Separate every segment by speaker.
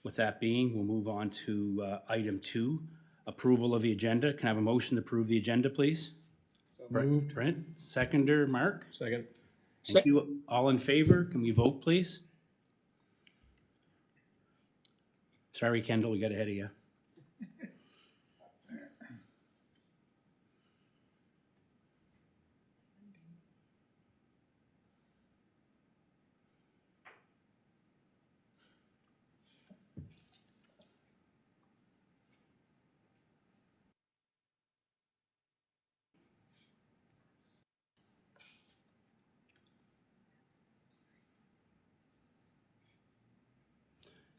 Speaker 1: With that being, we'll move on to item 2, approval of the agenda. Can I have a motion to approve the agenda, please?
Speaker 2: Moved.
Speaker 1: Brent, seconder, Mark?
Speaker 2: Second.
Speaker 1: Thank you. All in favor? Can we vote, please? Sorry, Kendall, we got ahead of you.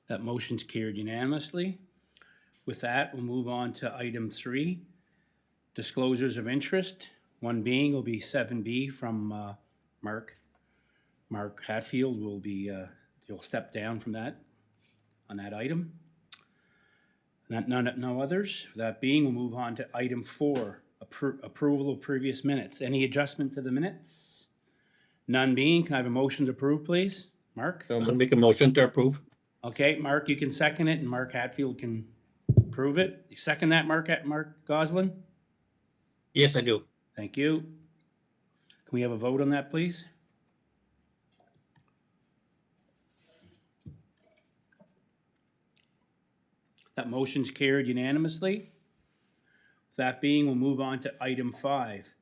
Speaker 1: That motion's carried unanimously. With that, we'll move on to item 3, disclosures of interest. One being will be 7B from Mark. Mark Hatfield will be, he'll step down from that, on that item. No others. That being, we'll move on to item 4, approval of previous minutes. Any adjustment to the minutes? None being, can I have a motion to approve, please? Mark?
Speaker 2: So I'll make a motion to approve.
Speaker 1: Okay, Mark, you can second it, and Mark Hatfield can prove it. You second that, Mark Goslin?
Speaker 2: Yes, I do.
Speaker 1: Thank you. Can we have a vote on that, please? That motion's carried unanimously. That being, we'll move on to item 5.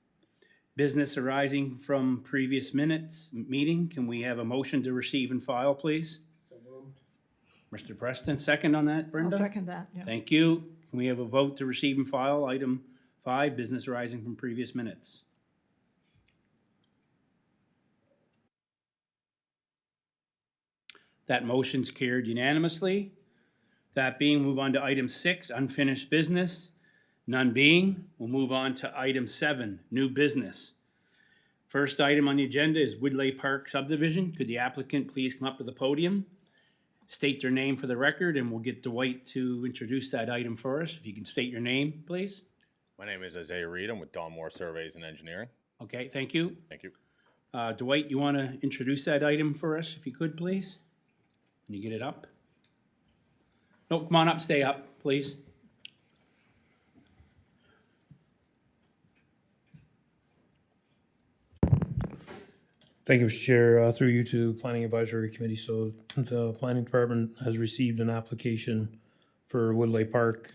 Speaker 1: Business arising from previous meeting. Can we have a motion to receive and file, please?
Speaker 2: So moved.
Speaker 1: Mr. Preston, second on that,
Speaker 3: I'll
Speaker 1: Brenda?
Speaker 3: second that, yeah.
Speaker 1: Thank you. Can we have a vote to receive and file item 5, business arising from previous minutes? That motion's carried unanimously. That being, move on to item 6, unfinished business. None being, we'll move on to item 7, new business. First item on the agenda is Woodley Park subdivision. Could the applicant please come up to the podium, state their name for the record, and we'll get Dwight to introduce that item for us. If you can state your name, please.
Speaker 4: My name is Isaiah Reed. I'm with Don Moore Surveys and Engineering.
Speaker 1: Okay, thank you.
Speaker 4: Thank you.
Speaker 1: Dwight, you want to introduce that item for us, if you could, please? Can you get it up? No, come on up, stay up, please.
Speaker 5: Thank you, Mr. Chair. Through you to Planning Advisory Committee. So the Planning Department has received an application for Woodley Park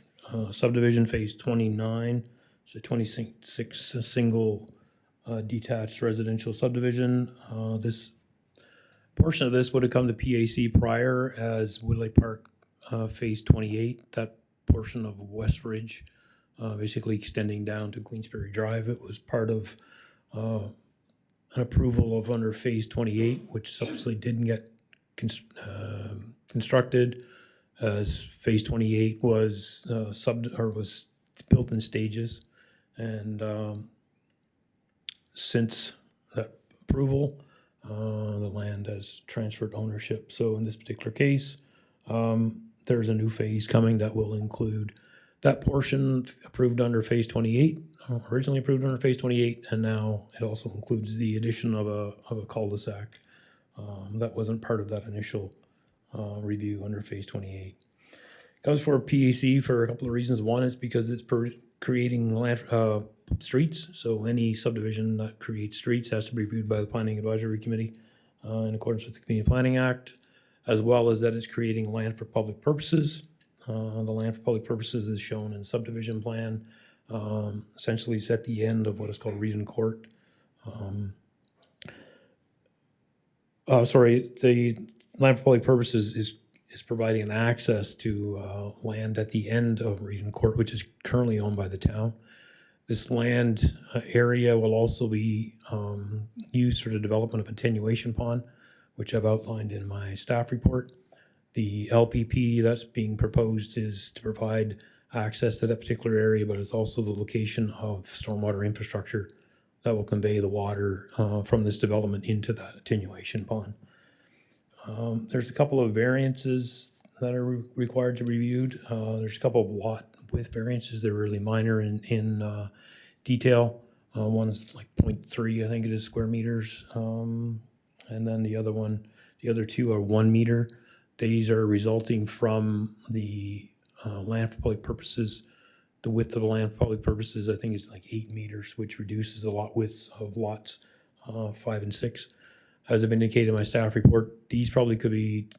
Speaker 5: subdivision phase 29. It's a 26 single detached residential subdivision. This portion of this would have come to PAC prior as Woodley Park phase 28. That portion of West Ridge, basically extending down to Queensberry Drive. It was part of an approval of under phase 28, which subsequently didn't get constructed, as phase 28 was was built in stages, and since that approval, the land has transferred ownership. So in this particular case, there's a new phase coming that will include that portion approved under phase 28, originally approved under phase 28, and now it also includes the addition of a cul-de-sac that wasn't part of that initial review under phase 28. Comes for PAC for a couple of reasons. One is because it's creating land streets, so any subdivision that creates streets has to be reviewed by the Planning Advisory Committee in accordance with the Community Planning Act, as well as that it's creating land for public purposes. The land for public purposes is shown in subdivision plan. Essentially, it's at the end of what is called Reedon Court. The land for public purposes is providing an access to land at the end of Reedon Court, which is currently owned by the town. This land area will also be used for the development of attenuation pond, which I've outlined in my staff report. The LPP that's being proposed is to provide access to that particular area, but it's also the location of stormwater infrastructure that will convey the water from this development into that attenuation pond. There's a couple of variances that are required to be reviewed. There's a couple of lot width variances. They're really minor in detail. One is like 0.3, I think it is, square meters. And then the other two are 1 meter. These are resulting from the land for public purposes. The width of the land for public purposes, I think, is like 8 meters, which reduces the lot widths of lots 5 and 6. As I've indicated in my staff report, these probably could be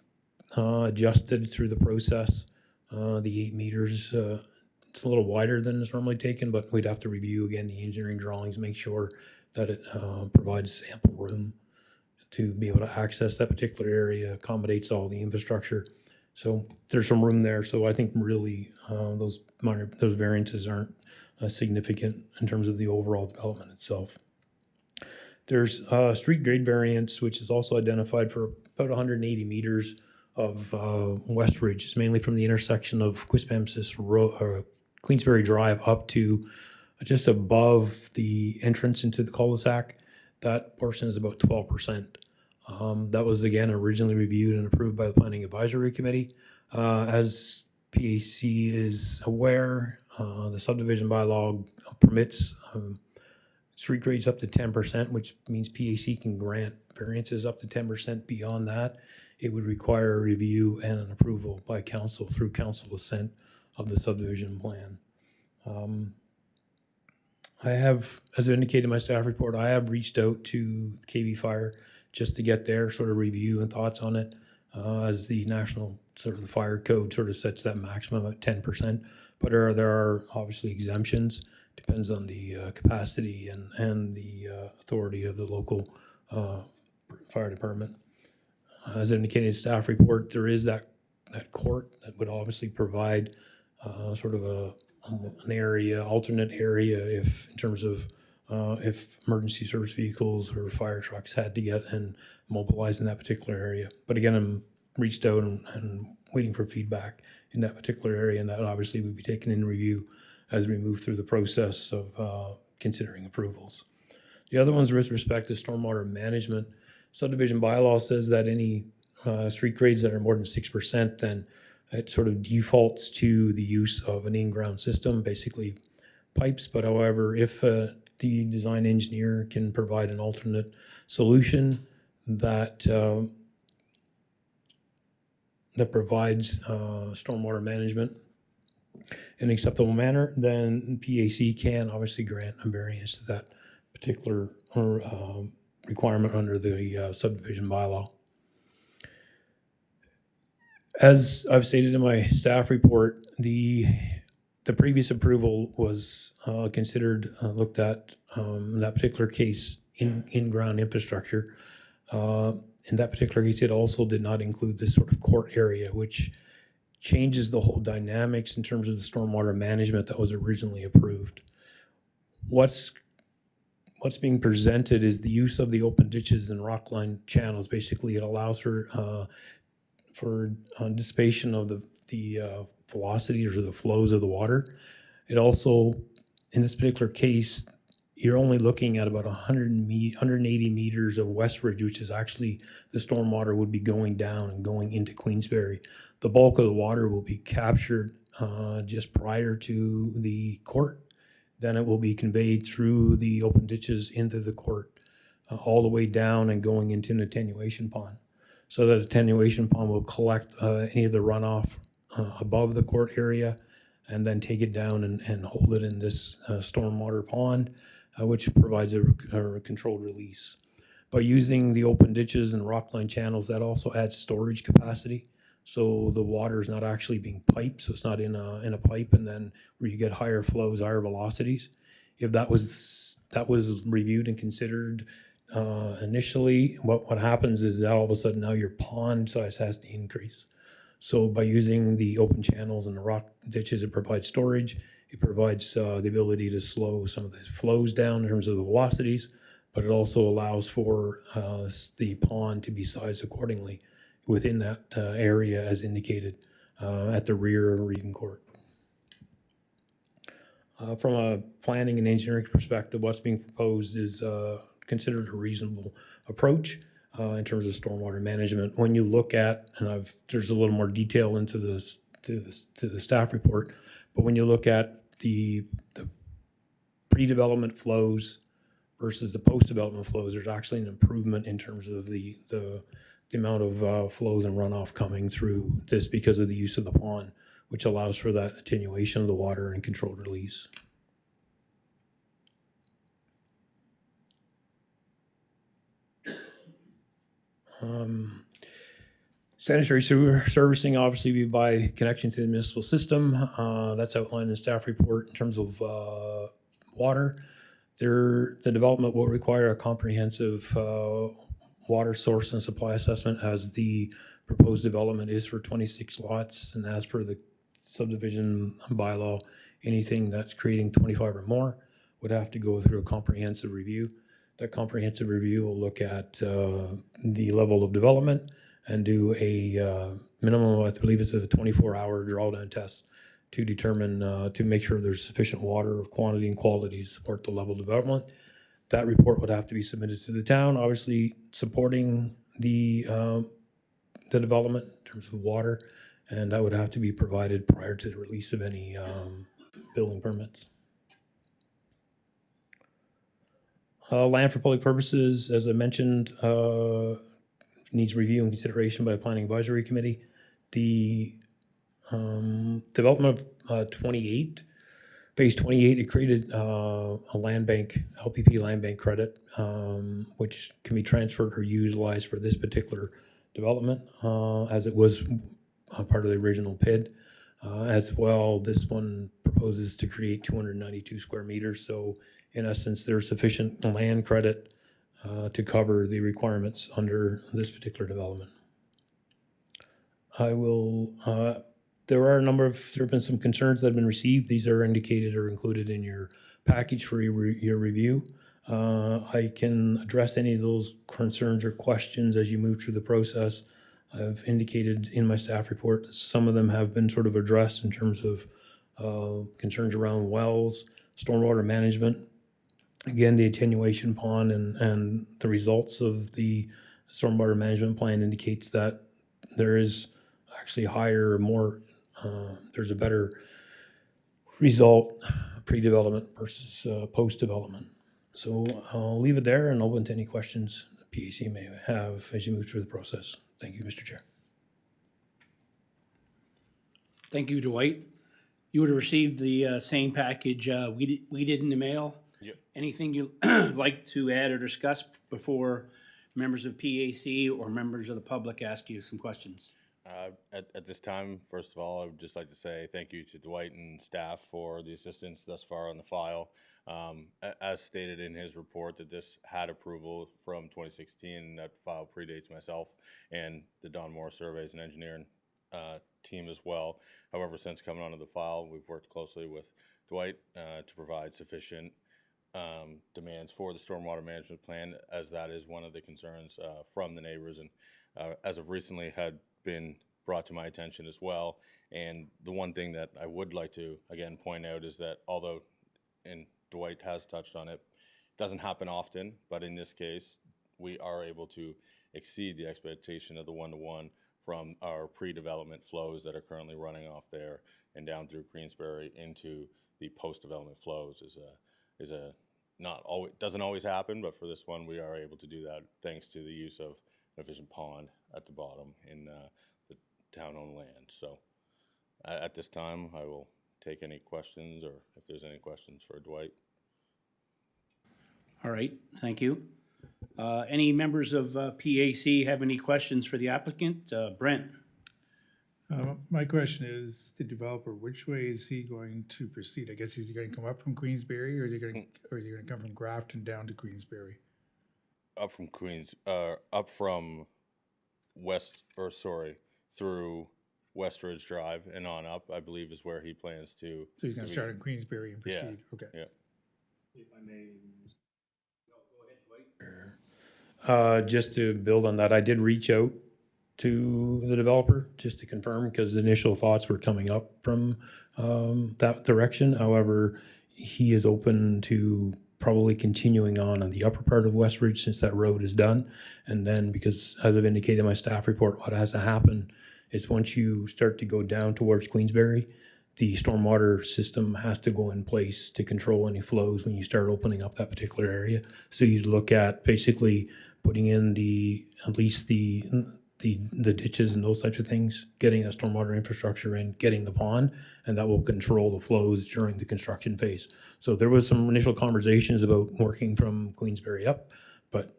Speaker 5: adjusted through the process. The 8 meters, it's a little wider than is normally taken, but we'd have to review again the engineering drawings, make sure that it provides ample room to be able to access that particular area, accommodates all the infrastructure. So there's some room there. So I think really those variances aren't significant in terms of the overall development itself. There's street grade variance, which is also identified for about 180 meters of West Ridge. It's mainly from the intersection of Queensberry Drive up to just above the entrance into the cul-de-sac. That portion is about 12%. That was, again, originally reviewed and approved by the Planning Advisory Committee. As PAC is aware, the subdivision bylaw permits street grades up to 10%, which means PAC can grant variances up to 10%. Beyond that, it would require a review and an approval by council through council assent of the subdivision plan. I have, as I indicated in my staff report, I have reached out to KV Fire just to get their sort of review and thoughts on it, as the national sort of the fire code sort of sets that maximum at 10%. But there are obviously exemptions. Depends on the capacity and the authority of the local fire department. As indicated in staff report, there is that court that would obviously provide sort of an area, alternate area, if in terms of if emergency service vehicles or fire trucks had to get and mobilize in that particular area. But again, I'm reached out and waiting for feedback in that particular area, and that obviously would be taken in review as we move through the process of considering approvals. The other ones with respect to stormwater management, subdivision bylaw says that any street grades that are more than 6%, then it sort of defaults to the use of an in-ground system, basically pipes. But however, if the design engineer can provide an alternate solution that that provides stormwater management in an acceptable manner, then PAC can obviously grant a variance to that particular requirement under the subdivision bylaw. As I've stated in my staff report, the previous approval was considered, looked at in that particular case in-ground infrastructure. In that particular case, it also did not include this sort of court area, which changes the whole dynamics in terms of the stormwater management that was originally approved. What's being presented is the use of the open ditches and rock line channels. Basically, it allows for dissipation of the velocities or the flows of the water. It also, in this particular case, you're only looking at about 180 meters of West Ridge, which is actually the stormwater would be going down and going into Queensberry. The bulk of the water will be captured just prior to the court. Then it will be conveyed through the open ditches into the court, all the way down and going into an attenuation pond. So that attenuation pond will collect any of the runoff above the court area and then take it down and hold it in this stormwater pond, which provides a controlled release. By using the open ditches and rockline channels, that also adds storage capacity. So the water is not actually being piped, so it's not in a pipe, and then where you get higher flows, higher velocities. If that was reviewed and considered initially, what happens is that all of a sudden now your pond size has to increase. So by using the open channels and the rock ditches, it provides storage. It provides the ability to slow some of the flows down in terms of the velocities, but it also allows for the pond to be sized accordingly within that area as indicated at the rear of Reading Court. From a planning and engineering perspective, what's being proposed is considered a reasonable approach in terms of stormwater management. When you look at, and there's a little more detail into this to the staff report, but when you look at the pre-development flows versus the post-development flows, there's actually an improvement in terms of the the amount of flows and runoff coming through this because of the use of the pond, which allows for that attenuation of the water and controlled release. Sanitary sewer servicing obviously be by connection to the municipal system. That's outlined in the staff report in terms of water. The development will require a comprehensive water source and supply assessment, as the proposed development is for 26 lots, and as per the subdivision bylaw, anything that's creating 25 or more would have to go through a comprehensive review. That comprehensive review will look at the level of development and do a minimum, I believe it's a 24-hour drawdown test to determine, to make sure there's sufficient water of quantity and quality to support the level of development. That report would have to be submitted to the town, obviously supporting the development in terms of water, and that would have to be provided prior to the release of any building permits. Land for public purposes, as I mentioned, needs review and consideration by the Planning Advisory Committee. The development of 28, phase 28, it created a land bank, LPP land bank credit, which can be transferred or utilized for this particular development, as it was part of the original PID. As well, this one proposes to create 292 square meters. So in essence, there's sufficient land credit to cover the requirements under this particular development. I will, there have been some concerns that have been received. These are indicated or included in your package for your review. I can address any of those concerns or questions as you move through the process. I've indicated in my staff report that some of them have been sort of addressed in terms of concerns around wells, stormwater management. Again, the attenuation pond and the results of the stormwater management plan indicates that there is actually higher, more, there's a better result pre-development versus post-development. So I'll leave it there and open to any questions the PAC may have as you move through the process. Thank you, Mr. Chair.
Speaker 1: Thank you, Dwight. You would have received the same package we did in the mail.
Speaker 4: Yep.
Speaker 1: Anything you'd like to add or discuss before members of PAC or members of the public ask you some questions?
Speaker 4: At this time, first of all, I would just like to say thank you to Dwight and staff for the assistance thus far on the file. As stated in his report, that this had approval from 2016, and that file predates myself and the Don Moore Surveys and Engineering team as well. However, since coming onto the file, we've worked closely with Dwight to provide sufficient demands for the stormwater management plan, as that is one of the concerns from the neighbors, and as of recently had been brought to my attention as well. And the one thing that I would like to again point out is that although, and Dwight has touched on it, doesn't happen often, but in this case we are able to exceed the expectation of the 1-to-1 from our pre-development flows that are currently running off there and down through Queensbury into the post-development flows. Is a not always, doesn't always happen, but for this one we are able to do that thanks to the use of an efficient pond at the bottom in the town-owned land. So at this time I will take any questions, or if there's any questions for Dwight.
Speaker 1: All right, thank you. Any members of PAC have any questions for the applicant? Brent?
Speaker 3: My question is, the developer, which way is he going to proceed? I guess he's going to come up from Queensbury, or is he going to come from Grafton down to Queensbury?
Speaker 4: Up from through Westridge Drive and on up, I believe, is where he plans to.
Speaker 3: So he's going to start in Queensbury and proceed.
Speaker 4: Yeah.
Speaker 3: Okay.
Speaker 4: Yeah.
Speaker 1: If I may.
Speaker 5: Just to build on that, I did reach out to the developer just to confirm, because the initial thoughts were coming up from that direction. However, he is open to probably continuing on the upper part of Westridge since that road is done. And then, because as I've indicated in my staff report, what has to happen is once you start to go down towards Queensbury, the stormwater system has to go in place to control any flows when you start opening up that particular area. So you'd look at basically putting in at least the the ditches and those types of things, getting a stormwater infrastructure in, getting the pond, and that will control the flows during the construction phase. So there was some initial conversations about working from Queensbury up, but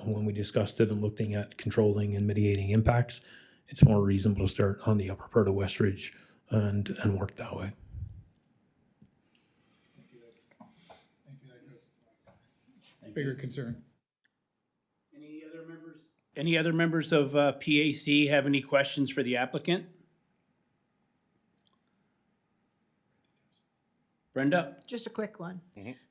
Speaker 5: when we discussed it and looking at controlling and mitigating impacts, it's more reasonable to start on the upper part of Westridge and work that way.
Speaker 3: Bigger concern.
Speaker 1: Any other members of PAC have any questions for the applicant? Brenda?
Speaker 6: Just a quick one.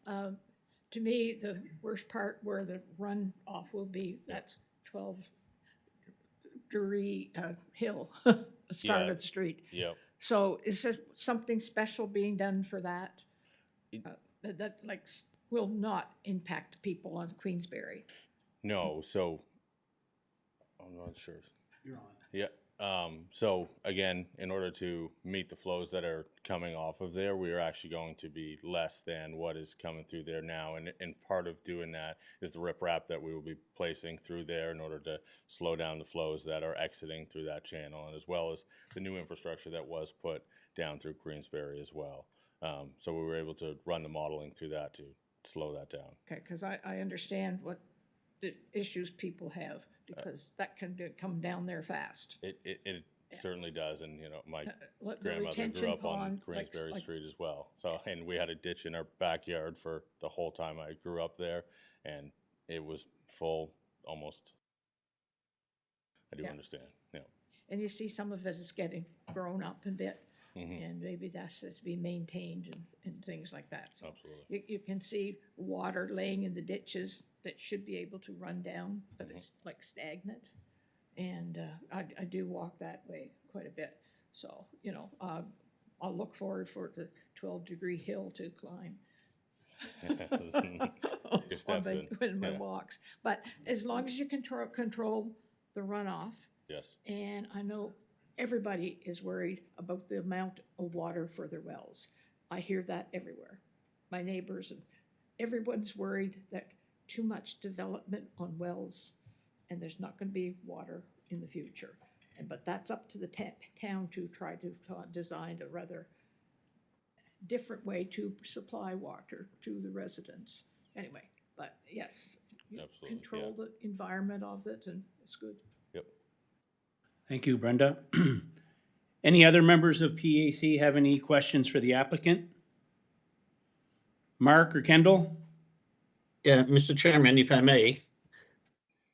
Speaker 6: To me, the worst part where the runoff will be, that's 12 Drury Hill, the start
Speaker 4: Yeah.
Speaker 6: of the street.
Speaker 4: Yep.
Speaker 6: So is there something special being done for that? That like will not impact people on Queensbury?
Speaker 4: No, so I'm not sure.
Speaker 1: You're on.
Speaker 4: Yeah. So again, in order to meet the flows that are coming off of there, we are actually going to be less than what is coming through there now. And part of doing that is the riprap that we will be placing through there in order to slow down the flows that are exiting through that channel, and as well as the new infrastructure that was put down through Queensbury as well. So we were able to run the modeling through that to slow that down.
Speaker 6: Okay, because I understand what the issues people have, because that can come down there fast.
Speaker 4: It certainly does, and you know, my
Speaker 6: The
Speaker 4: grandmother
Speaker 6: retention
Speaker 4: grew up on
Speaker 6: pond,
Speaker 4: Queensbury
Speaker 6: like-
Speaker 4: Street as well. So, and we had a ditch in our backyard for the whole time I grew up there, and it was full almost. I do
Speaker 6: Yeah.
Speaker 4: understand. Yeah.
Speaker 6: And you see some of it is getting grown up a bit,
Speaker 4: Mm-hmm.
Speaker 6: and maybe that's has to be maintained and things like that. So
Speaker 4: Absolutely.
Speaker 6: you can see water laying in the ditches that should be able to run down, but it's like stagnant. And I do walk that way quite a bit. So, you know, I'll look forward for the 12-degree hill to climb.
Speaker 4: Your steps in.
Speaker 6: in my
Speaker 4: Yeah.
Speaker 6: walks. But as long as you control the runoff,
Speaker 4: Yes.
Speaker 6: and I know everybody is worried about the amount of water for their wells. I hear that everywhere. My neighbors and everyone's worried that too much development on wells and there's not going to be water in the future. But that's up to the town to try to design a rather different way to supply water to the residents. Anyway, but yes, you
Speaker 4: Absolutely,
Speaker 6: control the environment of it and it's good.
Speaker 4: Yep.
Speaker 1: Thank you, Brenda. Any other members of PAC have any questions for the applicant? Mark or Kendall?
Speaker 2: Yeah, Mr. Chairman, if I may,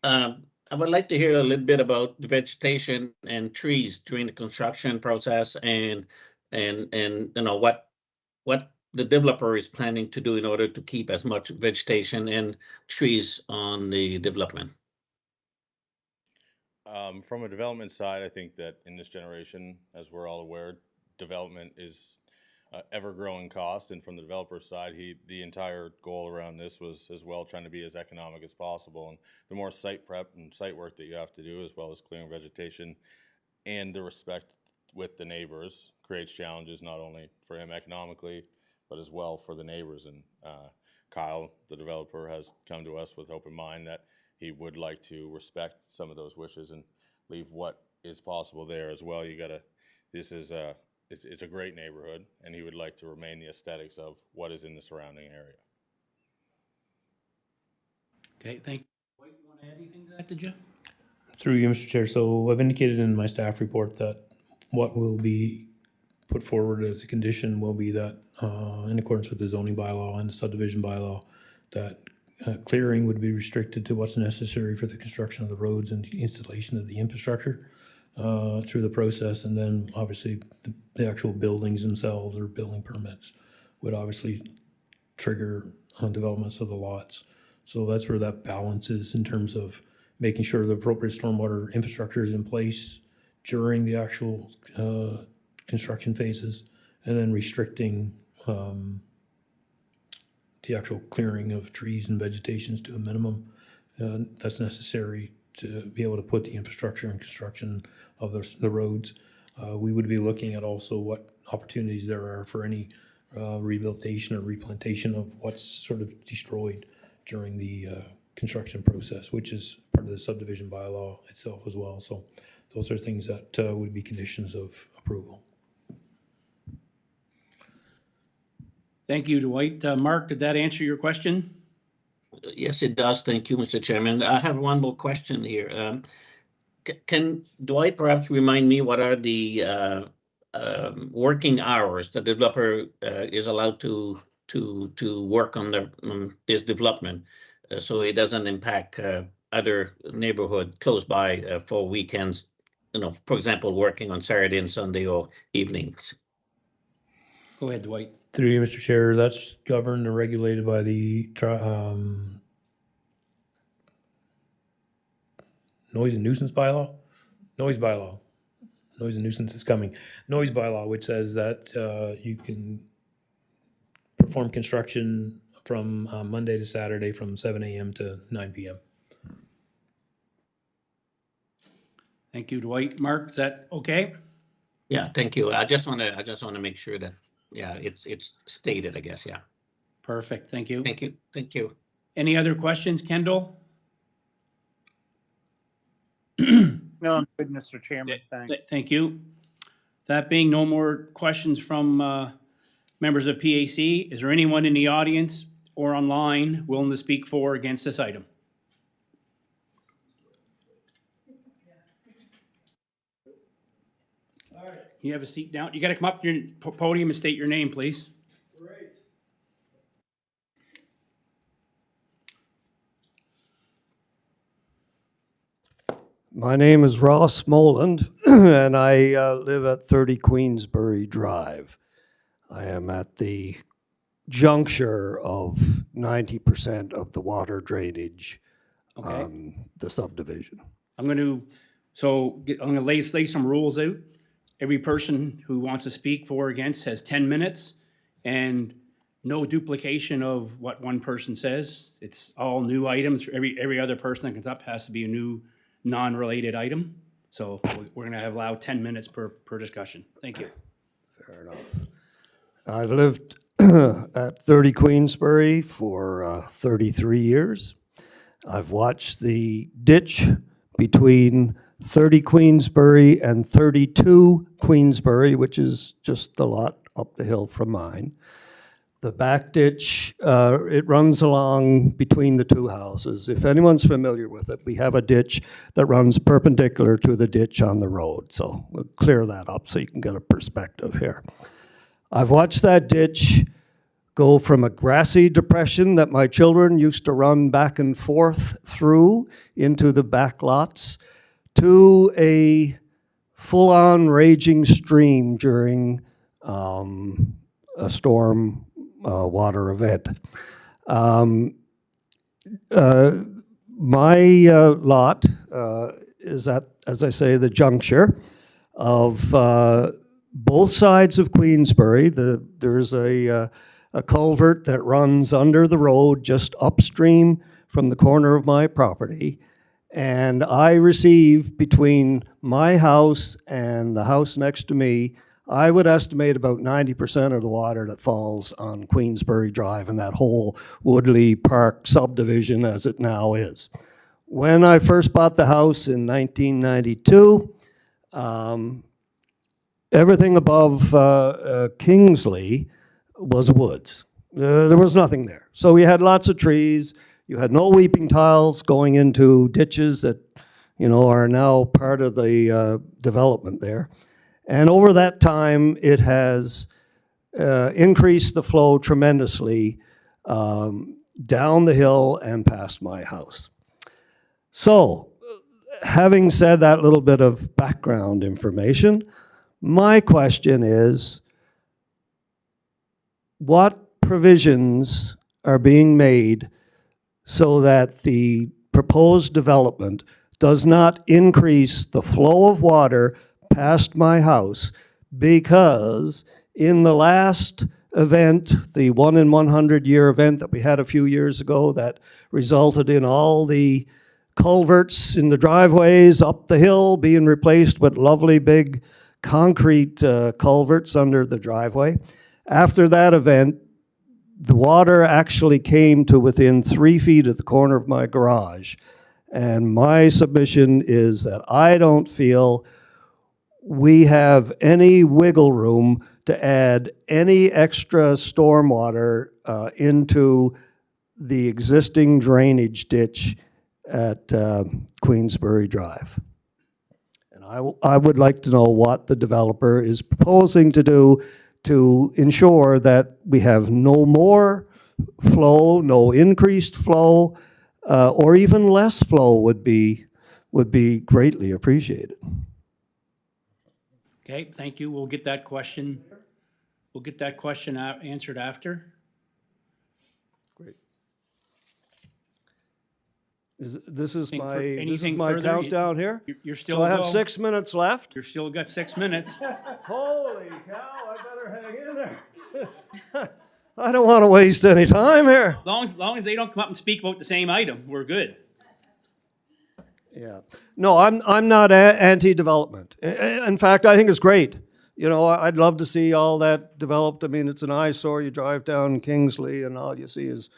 Speaker 2: I would like to hear a little bit about the vegetation and trees during the construction process and you know, what the developer is planning to do in order to keep as much vegetation and trees on the development.
Speaker 4: From a development side, I think that in this generation, as we're all aware, development is ever-growing cost, and from the developer side, the entire goal around this was as well trying to be as economic as possible. And the more site prep and site work that you have to do, as well as clearing vegetation, and the respect with the neighbors creates challenges not only for him economically, but as well for the neighbors. And Kyle, the developer, has come to us with open mind that he would like to respect some of those wishes and leave what is possible there as well. It's a great neighborhood, and he would like to remain the aesthetics of what is in the surrounding area.
Speaker 1: Okay, thank you. Wait, you want to add anything to that, did you?
Speaker 5: Through you, Mr. Chair. So I've indicated in my staff report that what will be put forward as a condition will be that, in accordance with the zoning bylaw and the subdivision bylaw, that clearing would be restricted to what's necessary for the construction of the roads and the installation of the infrastructure through the process. And then obviously the actual buildings themselves or building permits would obviously trigger developments of the lots. So that's where that balance is in terms of making sure the appropriate stormwater infrastructure is in place during the actual construction phases, and then restricting the actual clearing of trees and vegetations to a minimum that's necessary to be able to put the infrastructure and construction of the roads. We would be looking at also what opportunities there are for any rehabilitation or replantation of what's sort of destroyed during the construction process, which is part of the subdivision bylaw itself as well. So those are things that would be conditions of approval.
Speaker 1: Thank you, Dwight. Mark, did that answer your question?
Speaker 2: Yes, it does. Thank you, Mr. Chairman. I have one more question here. Can Dwight perhaps remind me what are the working hours the developer is allowed to work on this development, so it doesn't impact other neighborhood close by for weekends? For example, working on Saturday and Sunday or evenings.
Speaker 1: Go ahead, Dwight.
Speaker 5: Through you, Mr. Chair, that's governed and regulated by the noise and nuisance bylaw? Noise bylaw. Noise and nuisance is coming. Noise bylaw, which says that you can perform construction from Monday to Saturday from 7 a.m. to 9 p.m.
Speaker 1: Thank you, Dwight. Mark, is that okay?
Speaker 2: Yeah, thank you. I just want to make sure that, yeah, it's stated, I guess. Yeah.
Speaker 1: Perfect. Thank you.
Speaker 2: Thank you. Thank you.
Speaker 1: Any other questions, Kendall?
Speaker 7: No, I'm good, Mr. Chairman, thanks.
Speaker 1: Thank you. That being no more questions from members of PAC, is there anyone in the audience or online willing to speak for or against this item? All right. You have a seat down. You got to come up to your podium and state your name, please.
Speaker 8: My name is Ross Moland, and I live at 30 Queensbury Drive. I am at the juncture of 90% of the water drainage
Speaker 1: Okay.
Speaker 8: on the subdivision.
Speaker 1: I'm going to lay some rules out. Every person who wants to speak for or against has 10 minutes, and no duplication of what one person says. It's all new items. Every other person that comes up has to be a new non-related item. So we're going to allow 10 minutes per discussion. Thank you.
Speaker 8: Fair enough. I've lived at 30 Queensbury for 33 years. I've watched the ditch between 30 Queensbury and 32 Queensbury, which is just a lot up the hill from mine. The back ditch, it runs along between the two houses. If anyone's familiar with it, we have a ditch that runs perpendicular to the ditch on the road. So we'll clear that up so you can get a perspective here. I've watched that ditch go from a grassy depression that my children used to run back and forth through into the back lots to a full-on raging stream during a storm water event. My lot is at, as I say, the juncture of both sides of Queensbury. There's a culvert that runs under the road just upstream from the corner of my property. And I receive between my house and the house next to me, I would estimate about 90% of the water that falls on Queensbury Drive and that whole Woodley Park subdivision as it now is. When I first bought the house in 1992, everything above Kingsley was woods. There was nothing there. So we had lots of trees. You had no weeping tiles going into ditches that, are now part of the development there. And over that time, it has increased the flow tremendously down the hill and past my house. So, having said that little bit of background information, my question is, what provisions are being made so that the proposed development does not increase the flow of water past my house? Because in the last event, the 1 in 100 year event that we had a few years ago that resulted in all the culverts in the driveways up the hill being replaced with lovely big concrete culverts under the driveway. After that event, the water actually came to within 3 feet of the corner of my garage. And my submission is that I don't feel we have any wiggle room to add any extra stormwater into the existing drainage ditch at Queensbury Drive. And I would like to know what the developer is proposing to do to ensure that we have no more flow, no increased flow, or even less flow would be greatly appreciated.
Speaker 1: Okay, thank you. We'll get that question answered after.
Speaker 8: Great. This is
Speaker 1: Anything
Speaker 8: my,
Speaker 1: fur-
Speaker 8: this is
Speaker 1: anything
Speaker 8: my
Speaker 1: further?
Speaker 8: countdown here?
Speaker 1: You're still
Speaker 8: So I have
Speaker 1: go.
Speaker 8: 6 minutes left?
Speaker 1: You're still got 6 minutes.
Speaker 8: Holy cow, I better hang in there. I don't want to waste any time here.
Speaker 1: Long as they don't come up and speak about the same item, we're good.
Speaker 8: Yeah. No, I'm not anti-development. In fact, I think it's great. You know, I'd love to see all that developed. I mean, it's an eyesore. You drive down Kingsley and all you see is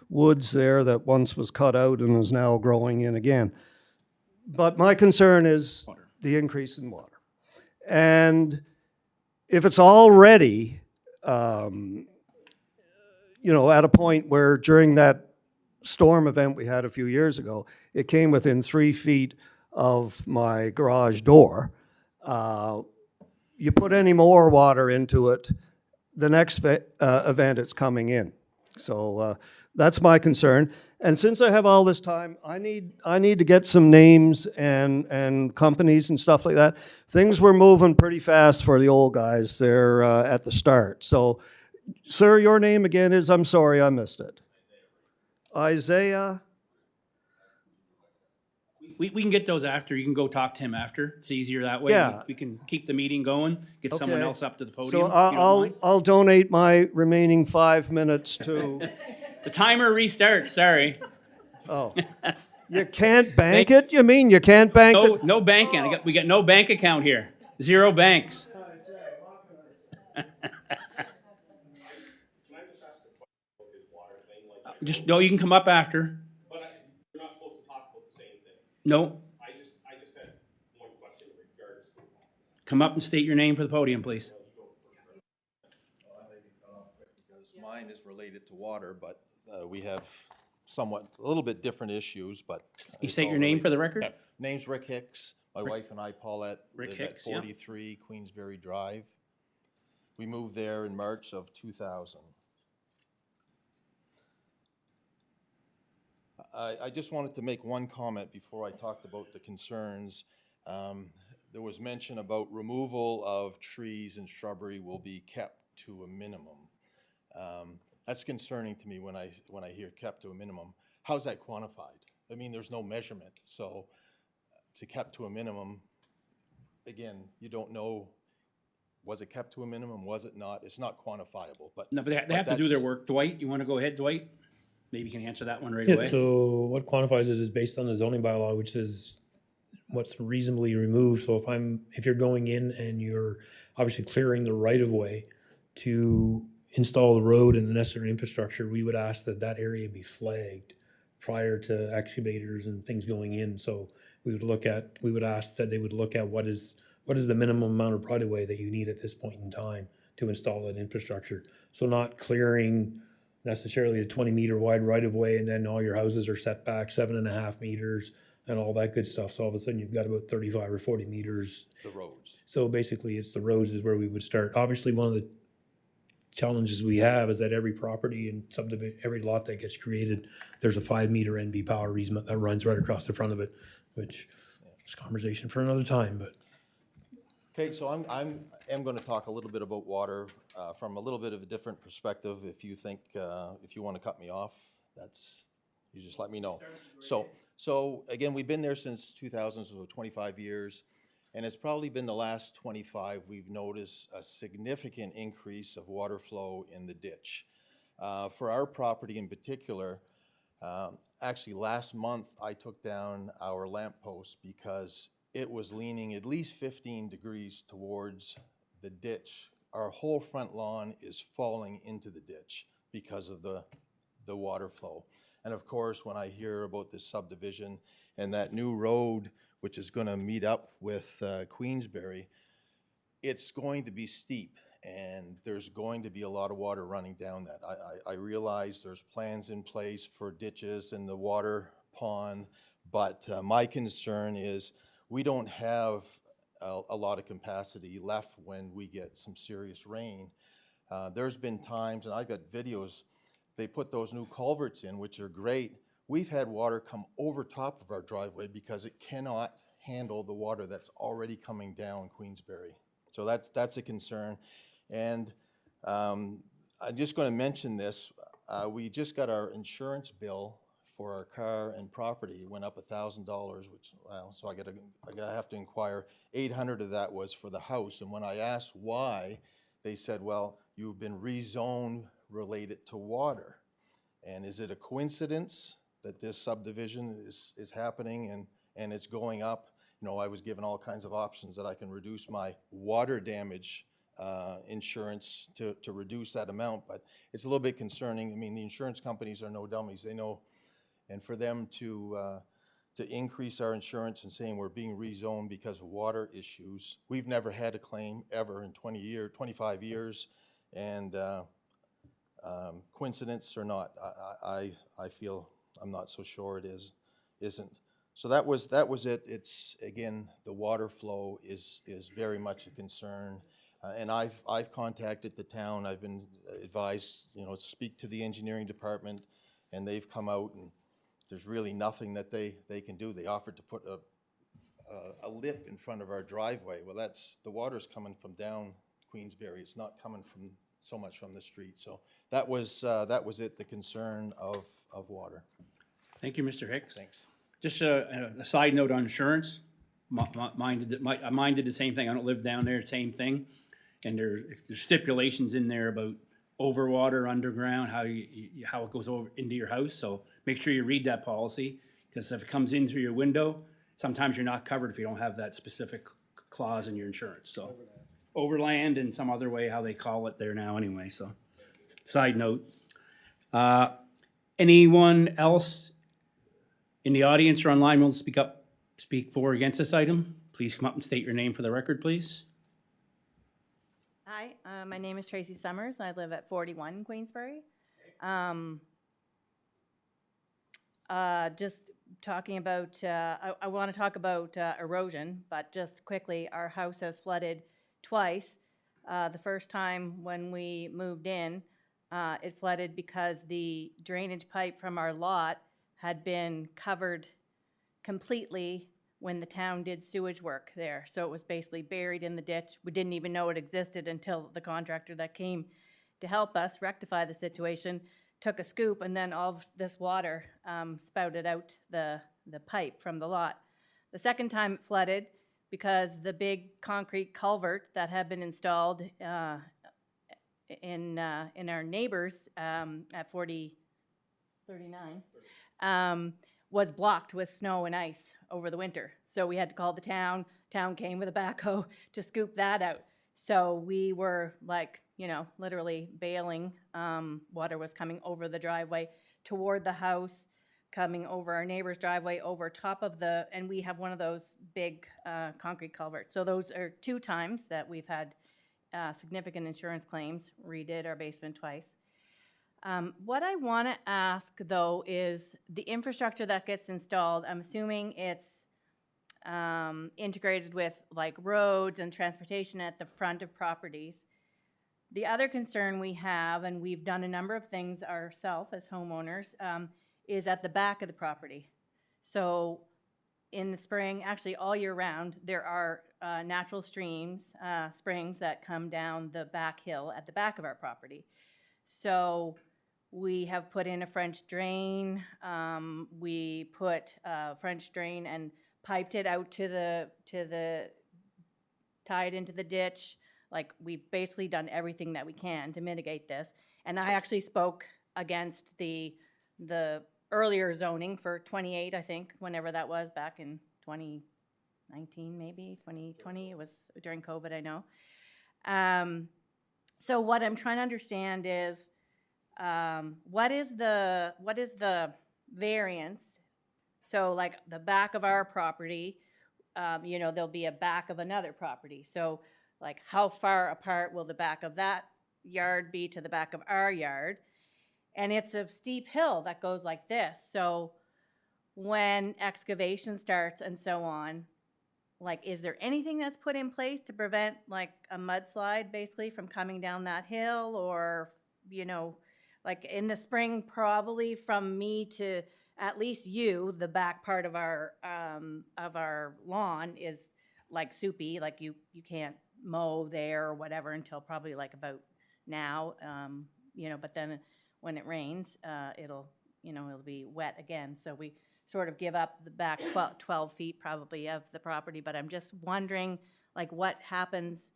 Speaker 8: woods there that once was cut out and is now growing in again. But my concern is the increase in water. And if it's already, you know, at a point where during that storm event we had a few years ago, it came within 3 feet of my garage door. You put any more water into it, the next event it's coming in. So that's my concern. And since I have all this time, I need to get some names and companies and stuff like that. Things were moving pretty fast for the old guys there at the start. So, sir, your name again is, I'm sorry, I missed it. Isaiah?
Speaker 1: We can get those after. You can go talk to him after. It's easier that way.
Speaker 8: Yeah.
Speaker 1: We can keep the meeting going, get someone
Speaker 8: Okay.
Speaker 1: else up to the podium.
Speaker 8: So
Speaker 1: if you don't mind.
Speaker 8: I'll donate my remaining 5 minutes to,
Speaker 1: The timer restarts, sorry.
Speaker 8: oh. You can't bank it? You mean you can't bank it?
Speaker 1: No banking. We got no bank account here. 0 banks. No, you can come up after.
Speaker 9: But you're not supposed to talk about the same thing.
Speaker 1: No,
Speaker 9: I just had one question in regards to.
Speaker 1: come up and state your name for the podium, please.
Speaker 10: Because mine is related to water, but we have somewhat, a little bit different issues, but.
Speaker 1: You
Speaker 10: it's
Speaker 1: state
Speaker 10: all
Speaker 1: your name
Speaker 10: related.
Speaker 1: for the record?
Speaker 10: Yeah. Name's Rick Hicks. My wife and I, Paulette,
Speaker 1: Rick
Speaker 10: live at
Speaker 1: Hicks, yeah.
Speaker 10: 43 Queensbury Drive. We moved there in March of 2000. I just wanted to make one comment before I talked about the concerns. There was mention about removal of trees and shrubbery will be kept to a minimum. That's concerning to me when I hear kept to a minimum. How's that quantified? I mean, there's no measurement, so to kept to a minimum, again, you don't know, was it kept to a minimum, was it not? It's not quantifiable, but.
Speaker 1: No, but they have to do their work. Dwight, you want to go ahead, Dwight? Maybe you can answer that one right
Speaker 5: Yeah,
Speaker 1: away.
Speaker 5: so what quantifies it is based on the zoning bylaw, which is what's reasonably removed. So if you're going in and you're obviously clearing the right of way to install the road and the necessary infrastructure, we would ask that that area be flagged prior to excavators and things going in. So we would ask that they would look at what is the minimum amount of right of way that you need at this point in time to install that infrastructure. So not clearing necessarily a 20-meter wide right of way and then all your houses are set back 7.5 meters and all that good stuff. So all of a sudden you've got about 35 or 40 meters.
Speaker 10: The roads.
Speaker 5: So basically it's the roads is where we would start. Obviously one of the challenges we have is that every property and subdivision, every lot that gets created, there's a 5-meter NB power easement that runs right across the front of it, which is conversation for another time, but.
Speaker 10: Okay, so I'm going to talk a little bit about water from a little bit of a different perspective. If you think, if you want to cut me off, you just let me know. So again, we've been there since 2000, so 25 years, and it's probably been the last 25 we've noticed a significant increase of water flow in the ditch. For our property in particular, actually last month I took down our lamp post because it was leaning at least 15 degrees towards the ditch. Our whole front lawn is falling into the ditch because of the water flow. And of course, when I hear about this subdivision and that new road, which is gonna meet up with Queensbury, it's going to be steep, and there's going to be a lot of water running down that. I realize there's plans in place for ditches in the water pond, but my concern is we don't have a lot of capacity left when we get some serious rain. There's been times, and I got videos, they put those new culverts in, which are great. We've had water come over top of our driveway because it cannot handle the water that's already coming down Queensbury. So that's a concern. And I'm just going to mention this. We just got our insurance bill for our car and property. It went up $1,000, which, well, so I have to inquire. 800 of that was for the house. And when I asked why, they said, well, you've been rezoned related to water. And is it a coincidence that this subdivision is happening and it's going up? You know, I was given all kinds of options that I can reduce my water damage insurance to reduce that amount, but it's a little bit concerning. I mean, the insurance companies are no dummies. They know, and for them to increase our insurance and saying we're being rezoned because of water issues, we've never had a claim ever in 25 years, and coincidence or not, I feel, I'm not so sure it isn't. So that was it. It's, again, the water flow is very much a concern. And I've contacted the town. I've been advised, you know, to speak to the engineering department, and they've come out, and there's really nothing that they can do. They offered to put a lip in front of our driveway. Well, the water's coming from down Queensbury. It's not coming from so much from the street. So that was it, the concern of water.
Speaker 1: Thank you, Mr. Hicks.
Speaker 10: Thanks.
Speaker 1: Just a side note on insurance. Mine did the same thing. I don't live down there, same thing. And there's stipulations in there about overwater, underground, how it goes over into your house. So make sure you read that policy, because if it comes in through your window, sometimes you're not covered if you don't have that specific clause in your insurance. So overland and some other way, how they call it there now anyway. So side note. Anyone else in the audience or online will speak for or against this item? Please come up and state your name for the record, please.
Speaker 11: Hi, my name is Tracy Summers. I live at 41 Queensbury. Just talking about, I want to talk about erosion, but just quickly, our house has flooded twice. The first time when we moved in, it flooded because the drainage pipe from our lot had been covered completely when the town did sewage work there. So it was basically buried in the ditch. We didn't even know it existed until the contractor that came to help us rectify the situation took a scoop, and then all of this water spouted out the pipe from the lot. The second time it flooded because the big concrete culvert that had been installed in our neighbors at 4039 was blocked with snow and ice over the winter. So we had to call the town. Town came with a backhoe to scoop that out. So we were like, you know, literally bailing. Water was coming over the driveway toward the house, coming over our neighbor's driveway, over top of and we have one of those big concrete culverts. So those are 2 times that we've had significant insurance claims, redid our basement twice. What I want to ask, though, is the infrastructure that gets installed, I'm assuming it's integrated with like roads and transportation at the front of properties. The other concern we have, and we've done a number of things ourselves as homeowners, is at the back of the property. So in the spring, actually all year round, there are natural streams, springs that come down the back hill at the back of our property. So we have put in a French drain. We put a French drain and piped it out tied into the ditch. Like, we've basically done everything that we can to mitigate this. And I actually spoke against the earlier zoning for 28, I think, whenever that was, back in 2019, maybe 2020. It was during COVID, I know. So what I'm trying to understand is what is the variance So like the back of our property, you know, there'll be a back of another property. So like how far apart will the back of that yard be to the back of our yard? And it's a steep hill that goes like this. So when excavation starts and so on, like, is there anything that's put in place to prevent like a mudslide basically from coming down that hill? Or, you know, like in the spring, probably from me to at least you, the back part of our lawn is like soupy, like you can't mow there or whatever until probably like about now, you know, but then when it rains, it'll be wet again. So we sort of give up the back 12 feet probably of the property, but I'm just wondering like what happens.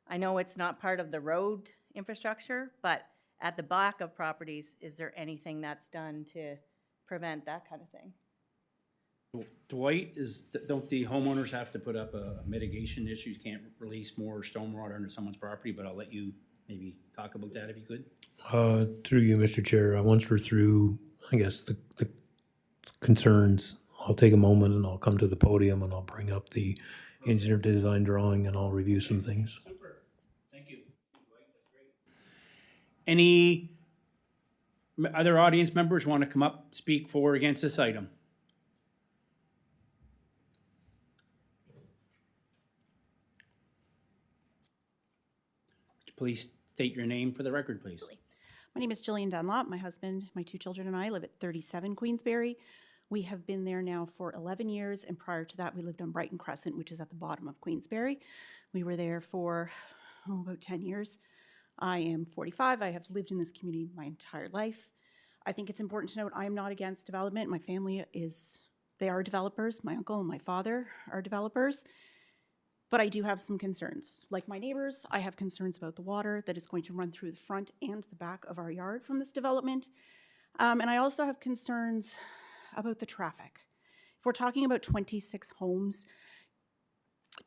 Speaker 11: I know it's not part of the road infrastructure, but at the back of properties, is there anything that's done to prevent that kind of thing?
Speaker 1: Dwight, don't the homeowners have to put up a mitigation issue? You can't release more stormwater into someone's property, but I'll let you maybe talk about that if you could.
Speaker 5: Through you, Mr. Chair, once we're through, I guess, the concerns, I'll take a moment and I'll come to the podium and I'll bring up the engineer design drawing and I'll review some things.
Speaker 1: Super, thank you. That's great. Any other audience members want to come up, speak for or against this item? Please state your name for the record, please.
Speaker 12: My name is Jillian Dunlop. My husband, my 2 children, and I live at 37 Queensberry. We have been there now for 11 years, and prior to that, we lived on Brighton Crescent, which is at the bottom of Queensberry. We were there for about 10 years. I am 45. I have lived in this community my entire life. I think it's important to note I am not against development. My family they are developers. My uncle and my father are developers. But I do have some concerns. Like my neighbors, I have concerns about the water that is going to run through the front and the back of our yard from this development. And I also have concerns about the traffic. If we're talking about 26 homes,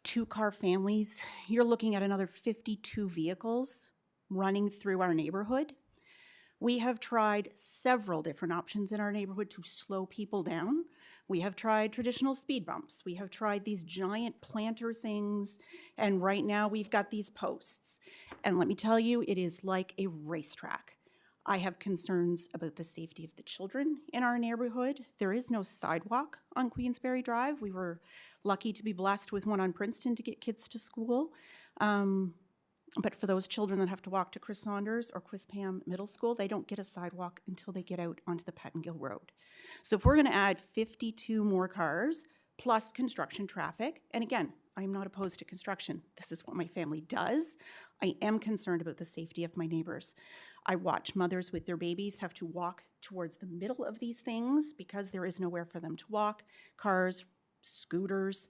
Speaker 12: 2-car families, you're looking at another 52 vehicles running through our neighborhood. We have tried several different options in our neighborhood to slow people down. We have tried traditional speed bumps. We have tried these giant planter things, and right now we've got these posts. And let me tell you, it is like a racetrack. I have concerns about the safety of the children in our neighborhood. There is no sidewalk on Queensberry Drive. We were lucky to be blessed with one on Princeton to get kids to school. But for those children that have to walk to Chris Saunders or Quispam Middle School, they don't get a sidewalk until they get out onto the Pettingill Road. So if we're going to add 52 more cars plus construction traffic, and again, I'm not opposed to construction. This is what my family does. I am concerned about the safety of my neighbors. I watch mothers with their babies have to walk towards the middle of these things because there is nowhere for them to walk. Cars, scooters,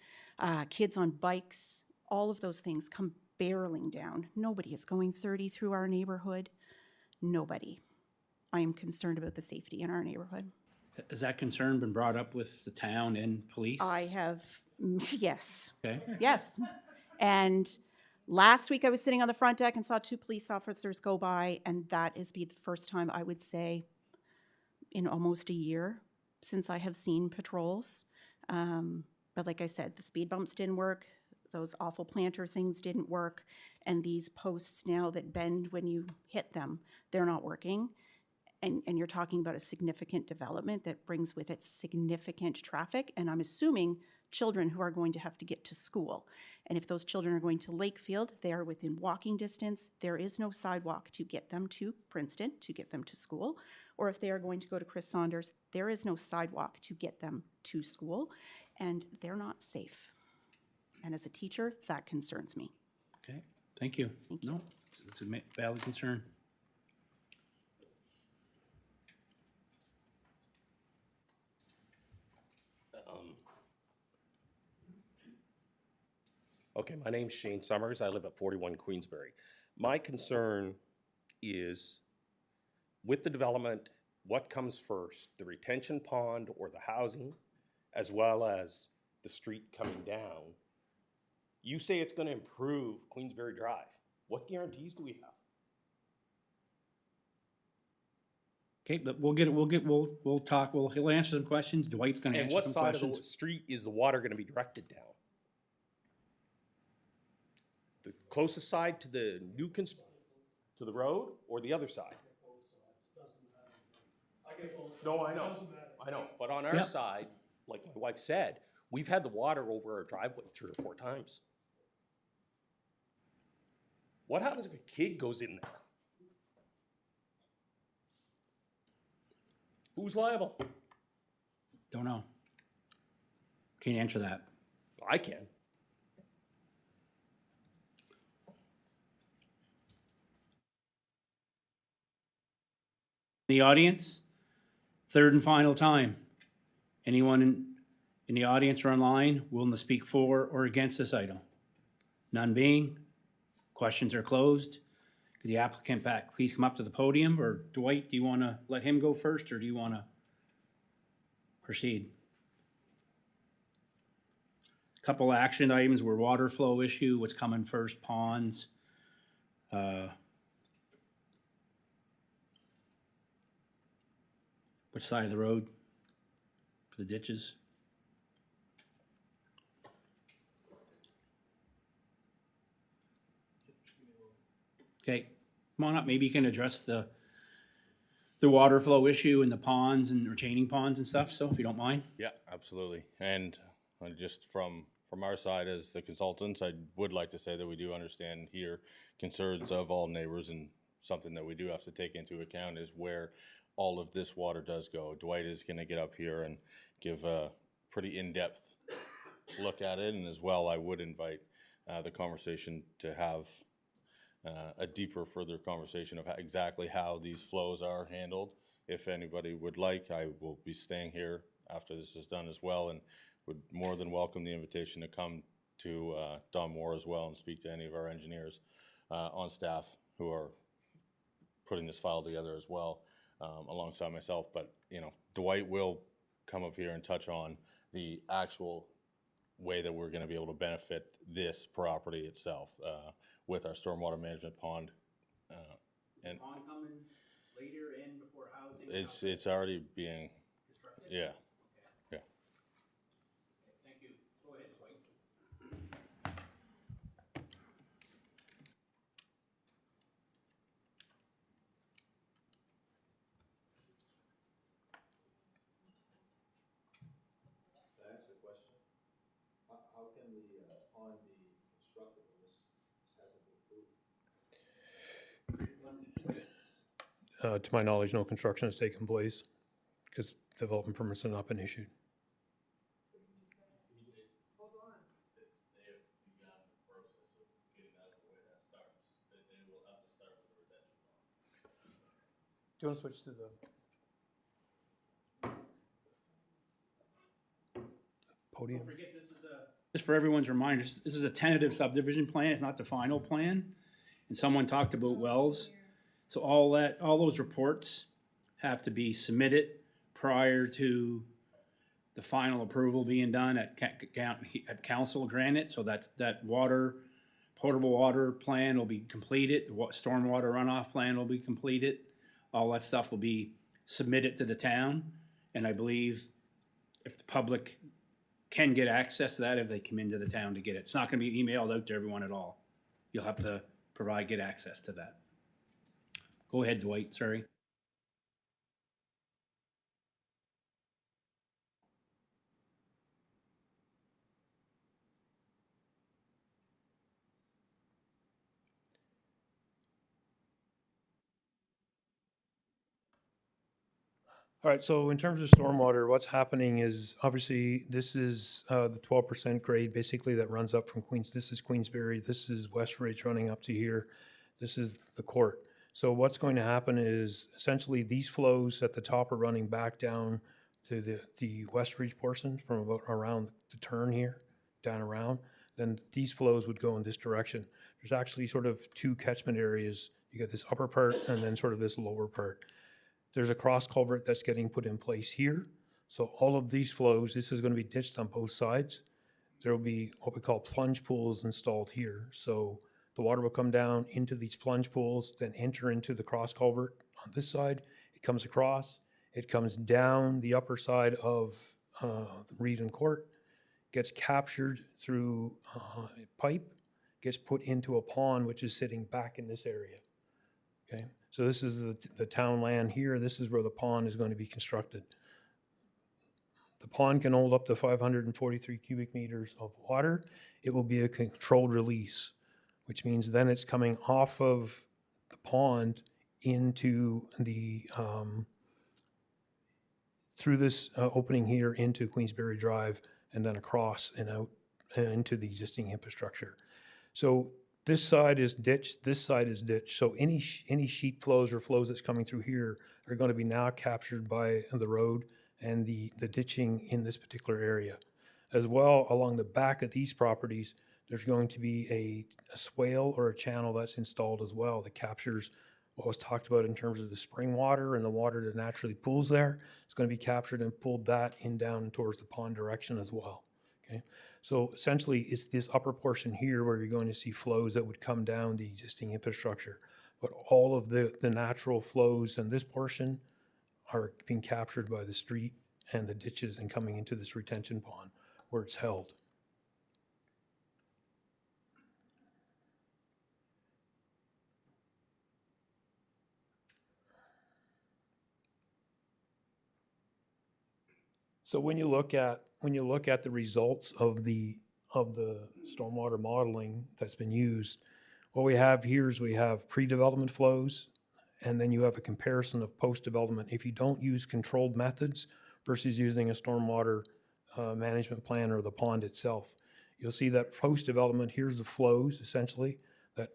Speaker 12: kids on bikes, all of those things come barreling down. Nobody is going 30 through our neighborhood. Nobody. I am concerned about the safety in our neighborhood.
Speaker 1: Has that concern been brought up with the town and police?
Speaker 12: I have, yes.
Speaker 1: Okay.
Speaker 12: Yes. And last week I was sitting on the front deck and saw 2 police officers go by, and that is the first time I would say in almost a year since I have seen patrols. But like I said, the speed bumps didn't work. Those awful planter things didn't work. And these posts now that bend when you hit them, they're not working. And you're talking about a significant development that brings with it significant traffic. And I'm assuming children who are going to have to get to school. And if those children are going to Lakefield, they are within walking distance. There is no sidewalk to get them to Princeton, to get them to school. Or if they are going to go to Chris Saunders, there is no sidewalk to get them to school. And they're not safe. And as a teacher, that concerns me.
Speaker 1: Okay, thank you.
Speaker 12: Thank you.
Speaker 1: No, it's a valid concern.
Speaker 9: Okay, my name's Shane Summers. I live at 41 Queensberry. My concern is with the development, what comes first, the retention pond or the housing, as well as the street coming down? You say it's going to improve Queensberry Drive. What guarantees do we have?
Speaker 1: Okay, but we'll talk, he'll answer some questions. Dwight's gonna
Speaker 9: And
Speaker 1: answer
Speaker 9: what
Speaker 1: some
Speaker 9: side of the
Speaker 1: questions.
Speaker 9: street is the water gonna be directed down? The closest side to the to the road, or the other side? No, I know, but on our
Speaker 1: Yep.
Speaker 9: side, like my wife said, we've had the water over our driveway 3 or 4 times. What happens if a kid goes in there? Who's liable?
Speaker 1: Don't know. Can't answer that.
Speaker 9: I can.
Speaker 1: The audience, third and final time. Anyone in the audience or online willing to speak for or against this item? None being, questions are closed. Could the applicant back please come up to the podium, or Dwight, do you want to let him go first, or do you want to proceed? Couple action items were water flow issue, what's coming first, ponds. Which side of the road? For the ditches? Okay, come on up, maybe you can address the water flow issue and the ponds and retaining ponds and stuff, so if you don't mind.
Speaker 4: Yeah, absolutely. And just from our side as the consultants, I would like to say that we do understand here concerns of all neighbors, and something that we do have to take into account is where all of this water does go. Dwight is going to get up here and give a pretty in-depth look at it, and as well, I would invite the conversation to have a deeper, further conversation of exactly how these flows are handled. If anybody would like, I will be staying here after this is done as well, and would more than welcome the invitation to come to Don Moore as well and speak to any of our engineers on staff who are putting this file together as well, alongside myself. But, you know, Dwight will come up here and touch on the actual way that we're going to be able to benefit this property itself with our stormwater management pond. And
Speaker 1: Pond coming later in before housing?
Speaker 4: it's already being, yeah.
Speaker 1: Thank you. Go ahead, Dwight.
Speaker 10: That's the question. How can the pond be constructed when this hasn't been approved?
Speaker 5: To my knowledge, no construction has taken place because development permits have not been issued.
Speaker 4: They have begun the process of getting out of the way that starts. They will have to start with a retention pond.
Speaker 5: Do you want to switch to the podium?
Speaker 1: Don't forget, this is just for everyone's reminder, this is a tentative subdivision plan, it's not the final plan. And someone talked about wells. So all those reports have to be submitted prior to the final approval being done at council granted. So that potable water plan will be completed, the stormwater runoff plan will be completed. All that stuff will be submitted to the town. And I believe if the public can get access to that, if they come into the town to get it, it's not gonna be emailed out to everyone at all. You'll have to get access to that. Go ahead, Dwight, sorry.
Speaker 5: All right, so in terms of stormwater, what's happening is obviously this is the 12% grade basically that runs up from Queens. This is Queensbury, this is West Ridge running up to here. This is the court. So what's going to happen is essentially these flows at the top are running back down to the West Ridge portion from about around the turn here, down around. Then these flows would go in this direction. There's actually sort of two catchment areas. You got this upper part and then sort of this lower part. There's a cross culvert that's getting put in place here. So all of these flows, this is going to be ditched on both sides. There will be what we call plunge pools installed here. So the water will come down into these plunge pools, then enter into the cross culvert on this side. it comes across, it comes down the upper side of Reed and Court, gets captured through a pipe, gets put into a pond which is sitting back in this area. Okay, so this is the town land here. This is where the pond is going to be constructed. The pond can hold up to 543 cubic meters of water. It will be a controlled release, which means then it's coming off of the pond into the, through this opening here into Queensberry Drive and then across and out into the existing infrastructure. So this side is ditched, this side is ditched. So any sheet flows or flows that's coming through here are going to be now captured by the road and the ditching in this particular area. As well, along the back of these properties, there's going to be a swale or a channel that's installed as well that captures what was talked about in terms of the spring water and the water that naturally pools there. It's going to be captured and pulled that in down towards the pond direction as well. Okay, so essentially it's this upper portion here where you're going to see flows that would come down the existing infrastructure. But all of the natural flows in this portion are being captured by the street and the ditches and coming into this retention pond where it's held. So when you look at the results of the stormwater modeling that's been used, what we have here is we have pre-development flows, and then you have a comparison of post-development. If you don't use controlled methods versus using a stormwater management plan or the pond itself, you'll see that post-development, here's the flows essentially that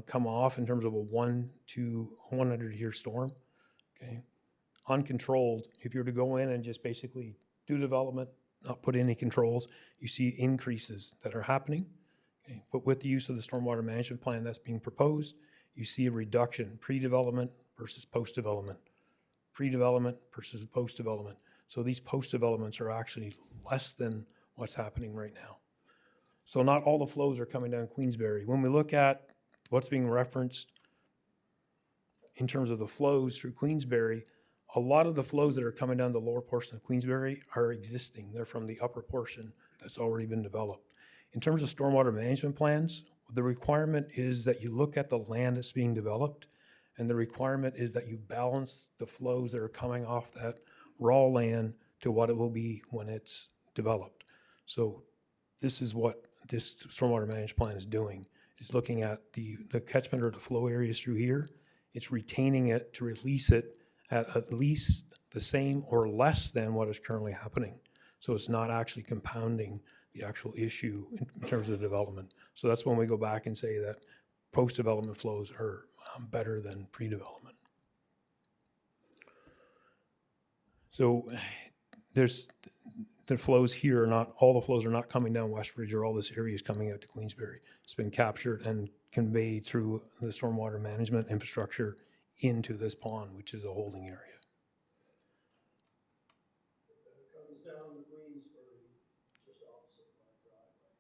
Speaker 5: come off in terms of a 1 to 100-year storm. Okay, uncontrolled, if you were to go in and just basically do development, not put any controls, you see increases that are happening. Okay, but with the use of the stormwater management plan that's being proposed, you see a reduction, pre-development versus post-development, pre-development versus post-development. So these post-developments are actually less than what's happening right now. So not all the flows are coming down Queensberry. When we look at what's being referenced in terms of the flows through Queensberry, a lot of the flows that are coming down the lower portion of Queensberry are existing. They're from the upper portion that's already been developed. In terms of stormwater management plans, the requirement is that you look at the land that's being developed, and the requirement is that you balance the flows that are coming off that raw land to what it will be when it's developed. So this is what this stormwater management plan is doing, is looking at the catchment or the flow areas through here. It's retaining it to release it at least the same or less than what is currently happening. So it's not actually compounding the actual issue in terms of the development. So that's when we go back and say that post-development flows are better than pre-development. So there's the flows here are not, all the flows are not coming down Westridge or all this area is coming out to Queensberry. It's been captured and conveyed through the stormwater management infrastructure into this pond, which is a holding area.
Speaker 8: It comes down to Queensbury, just opposite my driveway.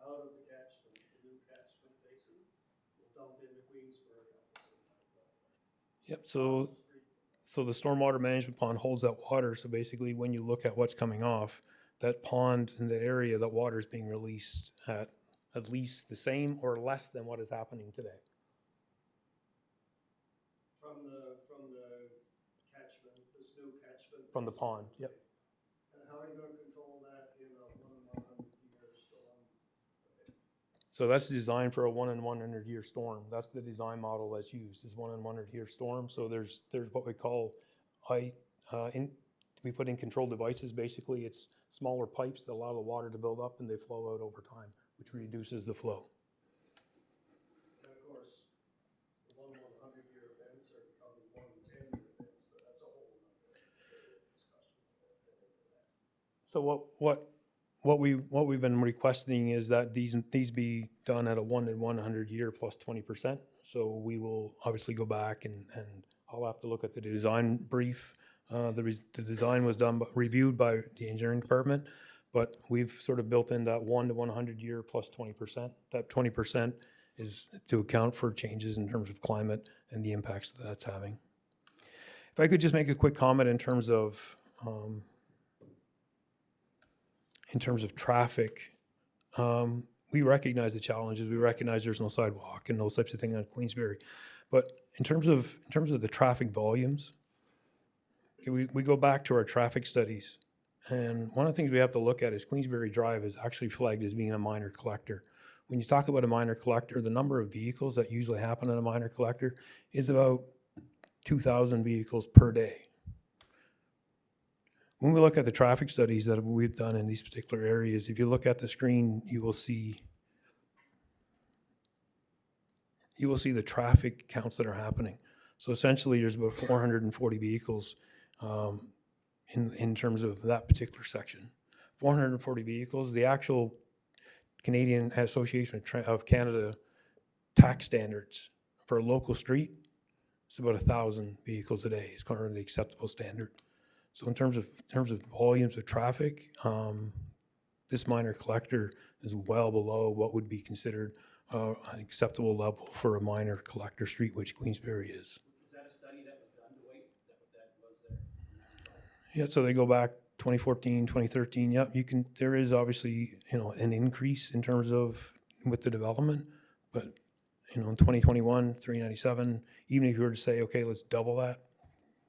Speaker 8: Out of the catchment, the new catchment basin will dump into Queensbury opposite my driveway.
Speaker 5: Yep, so the stormwater management pond holds that water. So basically when you look at what's coming off, that pond in the area, that water is being released at least the same or less than what is happening today.
Speaker 8: From the catchment, this new catchment.
Speaker 5: From the pond, yep.
Speaker 8: And how are you gonna control that in a 1-in-100-year storm?
Speaker 5: So that's designed for a 1-in-100-year storm. That's the design model that's used, is 1-in-100-year storm. So there's what we call, we put in control devices. Basically, it's smaller pipes that allow the water to build up and they flow out over time, which reduces the flow.
Speaker 8: And of course, the 1-in-100-year events are becoming 1-in-10-year events, but that's a whole other discussion.
Speaker 5: So what we've been requesting is that these be done at a 1-in-100-year plus 20%. So we will obviously go back and I'll have to look at the design brief. The design was reviewed by the engineering department, but we've sort of built in that 1 to 100-year plus 20%. That 20% is to account for changes in terms of climate and the impacts that that's having. If I could just make a quick comment in terms of traffic, we recognize the challenges. We recognize there's no sidewalk and those types of things on Queensberry. But in terms of the traffic volumes, okay, we go back to our traffic studies, and one of the things we have to look at is Queensberry Drive is actually flagged as being a minor collector. When you talk about a minor collector, the number of vehicles that usually happen in a minor collector is about 2,000 vehicles per day. When we look at the traffic studies that we've done in these particular areas, if you look at the screen, you will see the traffic counts that are happening. So essentially, there's about 440 vehicles in terms of that particular section. 440 vehicles. The actual Canadian Association of Canada tax standards for a local street, it's about 1,000 vehicles a day is currently the acceptable standard. So in terms of volumes of traffic, this minor collector is well below what would be considered an acceptable level for a minor collector street, which Queensberry is.
Speaker 1: Is that a study that was done, Dwight? Is that what that was there?
Speaker 5: Yeah, so they go back 2014, 2013. Yep, there is obviously, an increase in terms of with the development, but in 2021, 397, even if you were to say, okay, let's double that,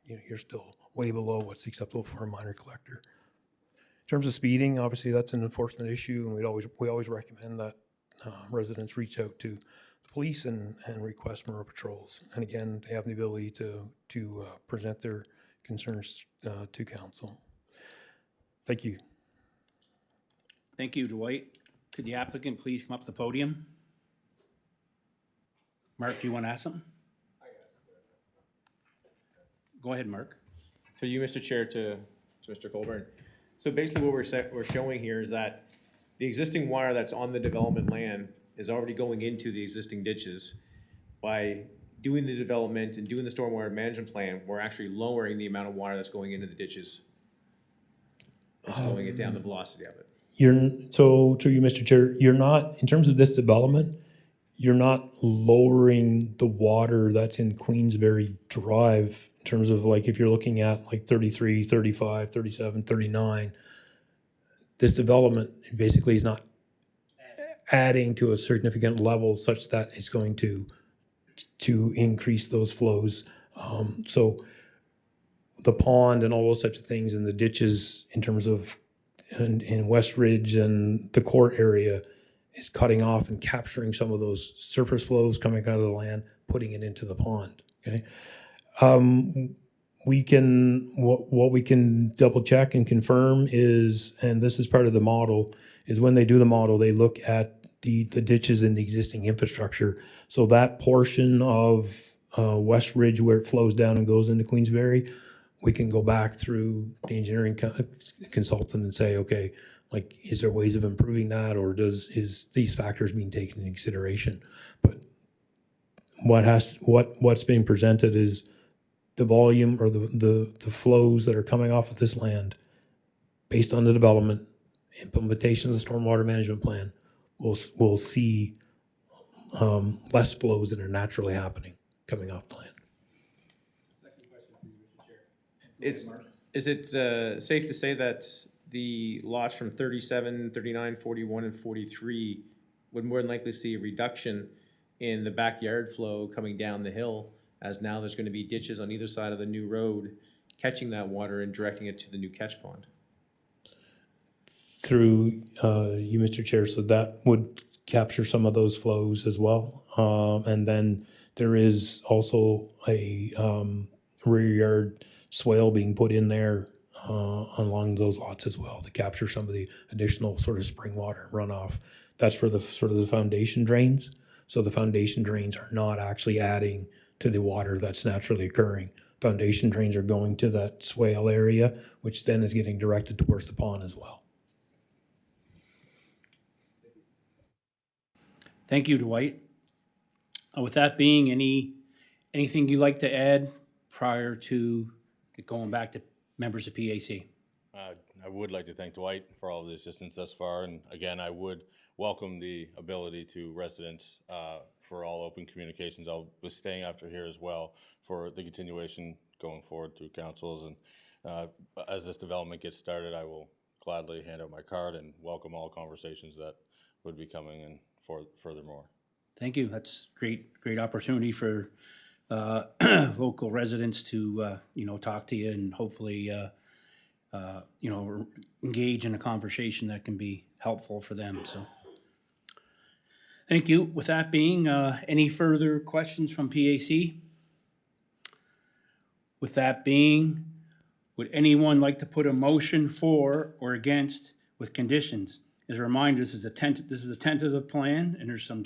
Speaker 5: you're still way below what's acceptable for a minor collector. In terms of speeding, obviously that's an enforcement issue, and we always recommend that residents reach out to the police and request more patrols. And again, they have the ability to present their concerns to council. Thank you.
Speaker 1: Thank you, Dwight. Could the applicant please come up to the podium? Mark, do you want to ask something? Go ahead, Mark.
Speaker 13: To you, Mr. Chair, to Mr. Colburn. So basically what we're showing here is that the existing water that's on the development land is already going into the existing ditches. By doing the development and doing the stormwater management plan, we're actually lowering the amount of water that's going into the ditches and slowing it down, the velocity of it.
Speaker 5: So to you, Mr. Chair, you're not, in terms of this development, you're not lowering the water that's in Queensberry Drive in terms of like if you're looking at like 33, 35, 37, 39, this development basically is not adding to a significant level such that it's going to increase those flows. So the pond and all those types of things and the ditches in terms of in West Ridge and the court area is cutting off and capturing some of those surface flows coming out of the land, putting it into the pond, okay? What we can double check and confirm is, and this is part of the model, is when they do the model, they look at the ditches and the existing infrastructure. So that portion of West Ridge where it flows down and goes into Queensberry, we can go back through the engineering consultant and say, okay, like, is there ways of improving that, or is these factors being taken into consideration? But what's being presented is the volume or the flows that are coming off of this land based on the development, implementation of the stormwater management plan, we'll see less flows that are naturally happening coming off the land.
Speaker 13: Second question for you, Mr. Chair. Is it safe to say that the lots from 37, 39, 41, and 43 would more than likely see a reduction in the backyard flow coming down the hill, as now there's going to be ditches on either side of the new road catching that water and directing it to the new catch pond?
Speaker 5: Through you, Mr. Chair, so that would capture some of those flows as well. And then there is also a rear yard swale being put in there along those lots as well to capture some of the additional sort of spring water runoff. That's for the sort of the foundation drains. So the foundation drains are not actually adding to the water that's naturally occurring. Foundation drains are going to that swale area, which then is getting directed towards the pond as well.
Speaker 1: Thank you, Dwight. With that being, anything you'd like to add prior to going back to members of PAC?
Speaker 4: I would like to thank Dwight for all of the assistance thus far, and again, I would welcome the ability to residents for all open communications. I'll be staying after here as well for the continuation going forward through councils. And as this development gets started, I will gladly hand out my card and welcome all conversations that would be coming in furthermore.
Speaker 1: Thank you. That's great opportunity for local residents to, talk to you and hopefully, engage in a conversation that can be helpful for them, so. Thank you. With that being, any further questions from PAC? With that being, would anyone like to put a motion for or against with conditions? As a reminder, this is a tentative plan, and there's some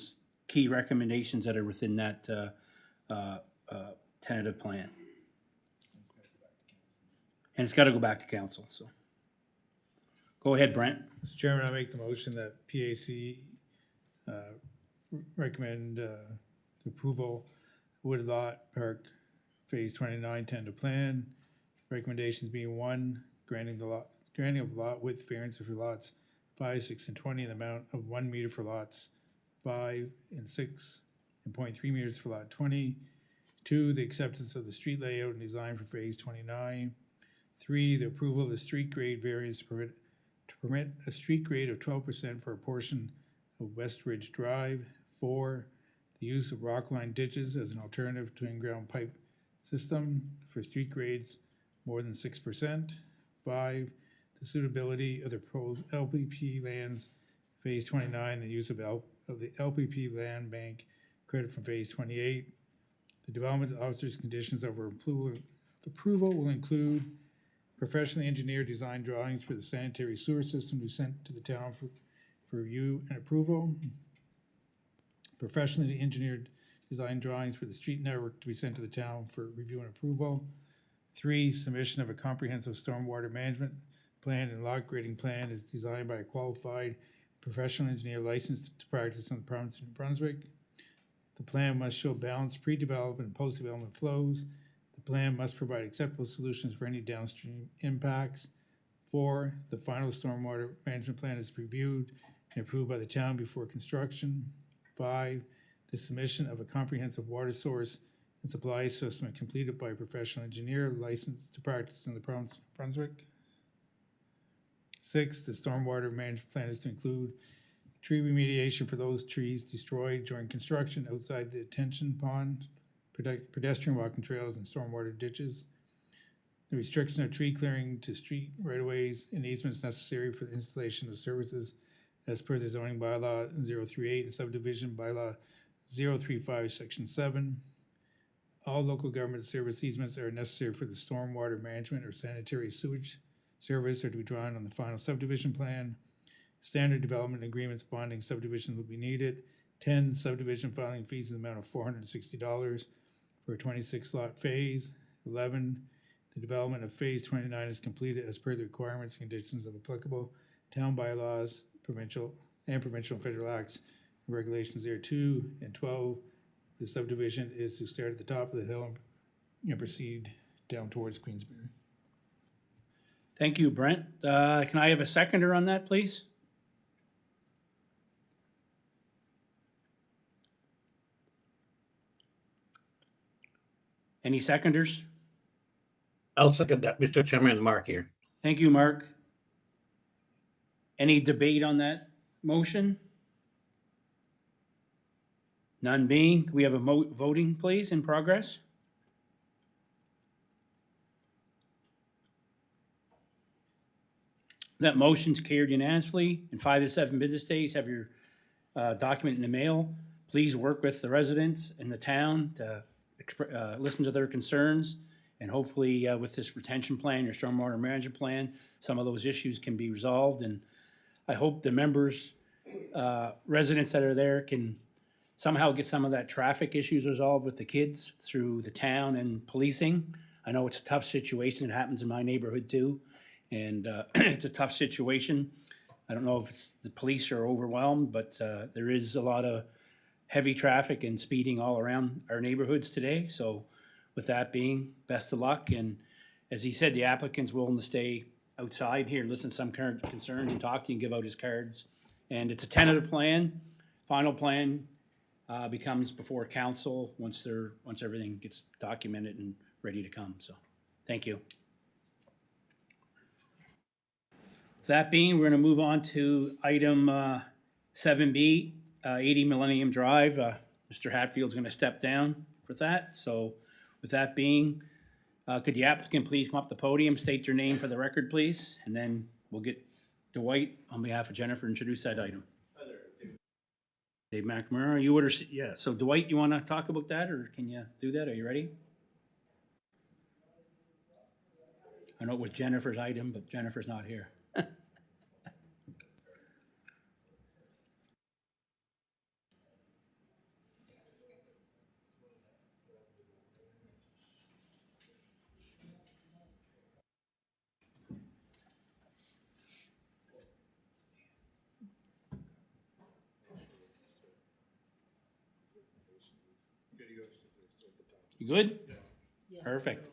Speaker 1: key recommendations that are within that tentative plan. And it's got to go back to council, so. Go ahead, Brent.
Speaker 3: Mr. Chairman, I make the motion that PAC recommend the approval Wood Lot Park Phase 29 tentative plan. Recommendations being 1, granting of lot width variance for lots 5, 6, and 20 in the amount of 1 meter for lots 5 and 6 and 0.3 meters for lot 20. 2, the acceptance of the street layout and design for Phase 29. 3, the approval of the street grade variance to permit a street grade of 12% for a portion of West Ridge Drive. 4, the use of rock line ditches as an alternative to in-ground pipe system for street grades more than 6%. 5, the suitability of the proposed LPP lands Phase 29, the use of the LPP land bank credit from Phase 28. The development officer's conditions of approval will include professionally engineered design drawings for the sanitary sewer system to be sent to the town for review and approval. Professionally engineered design drawings for the street network to be sent to the town for review and approval. 3, submission of a comprehensive stormwater management plan and log grading plan is designed by a qualified professional engineer licensed to practice in the province of New Brunswick. The plan must show balanced pre-development and post-development flows. The plan must provide acceptable solutions for any downstream impacts. 4, the final stormwater management plan is reviewed and approved by the town before construction. 5, the submission of a comprehensive water source and supply system completed by a professional engineer licensed to practice in the province of Brunswick. 6, the stormwater management plan is to include tree remediation for those trees destroyed during construction outside the detention pond, pedestrian walking trails, and stormwater ditches. The restriction of tree clearing to street right-of-ways and easements necessary for the installation of services as per the zoning bylaw 038 and subdivision bylaw 035, section 7. All local government service easements are necessary for the stormwater management or sanitary sewage service are to be drawn on the final subdivision plan. Standard development agreements bonding subdivision will be needed. 10, subdivision filing fees in the amount of $460 for a 26-lot phase. 11, the development of Phase 29 is completed as per the requirements and conditions of applicable town bylaws, provincial and federal acts and regulations thereto. And 12, the subdivision is to start at the top of the hill and proceed down towards Queensbury.
Speaker 1: Thank you, Brent. Can I have a seconder on that, please? Any seconders?
Speaker 2: I'll second that, Mr. Chairman. Mark here.
Speaker 1: Thank you, Mark. Any debate on that motion? None being, can we have a voting, please, in progress? That motion's carried unanimously. In 5 to 7 business days, have your document in the mail. Please work with the residents in the town to listen to their concerns, and hopefully with this retention plan, your stormwater management plan, some of those issues can be resolved. And I hope the members, residents that are there can somehow get some of that traffic issues resolved with the kids through the town and policing. I know it's a tough situation. It happens in my neighborhood too. And it's a tough situation. I don't know if it's the police are overwhelmed, but there is a lot of heavy traffic and speeding all around our neighborhoods today. So with that being, best of luck. And as he said, the applicant's willing to stay outside here and listen to some current concerns and talk to you and give out his cards And it's a tentative plan. Final plan becomes before council once everything gets documented and ready to come. So, thank you. That being, we're going to move on to item 7B, 80 Millennium Drive. Mr. Hatfield's going to step down for that. So, with that being, could the applicant please come up to the podium, state your name for the record, please, and then we'll get Dwight on behalf of Jennifer introduce that item. Dave McNamara, you would, yeah. So Dwight, you want to talk about that, or can you do that? Are you ready? I know it was Jennifer's item, but Jennifer's not here. You good? Perfect.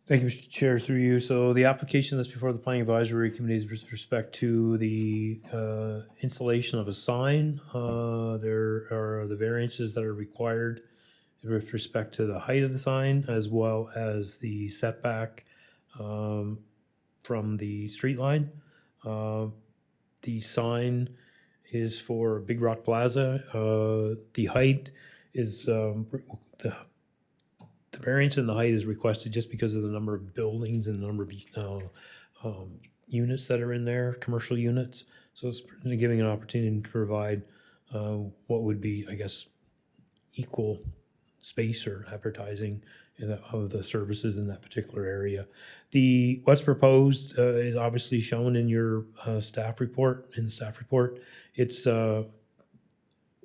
Speaker 5: Thank you, Mr. Chair, through you. So the application that's before the Planning Advisory Committee is with respect to the installation of a sign. There are the variances that are required with respect to the height of the sign as well as the setback from the street line. The sign is for Big Rock Plaza. The height is the variance in the height is requested just because of the number of buildings and the number of units that are in there, commercial units. So it's giving an opportunity to provide what would be, I guess, equal space or advertising of the services in that particular area. What's proposed is obviously shown in your staff report. In the staff report, it's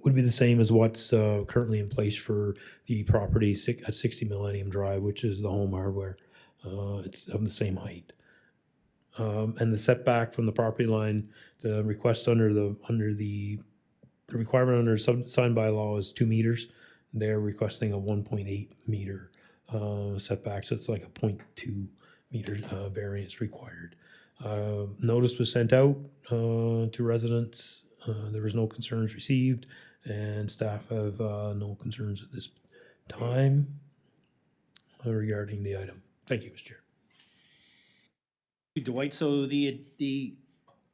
Speaker 5: would be the same as what's currently in place for the property at 60 Millennium Drive, which is the Home Hardware. It's of the same height. And the setback from the property line, the request under the requirement under sign by law is 2 meters. They're requesting a 1.8 meter setback, so it's like a 0.2 meter variance required. Notice was sent out to residents. There was no concerns received, and staff have no concerns at this time regarding the item. Thank you, Mr. Chair.
Speaker 1: Dwight, so the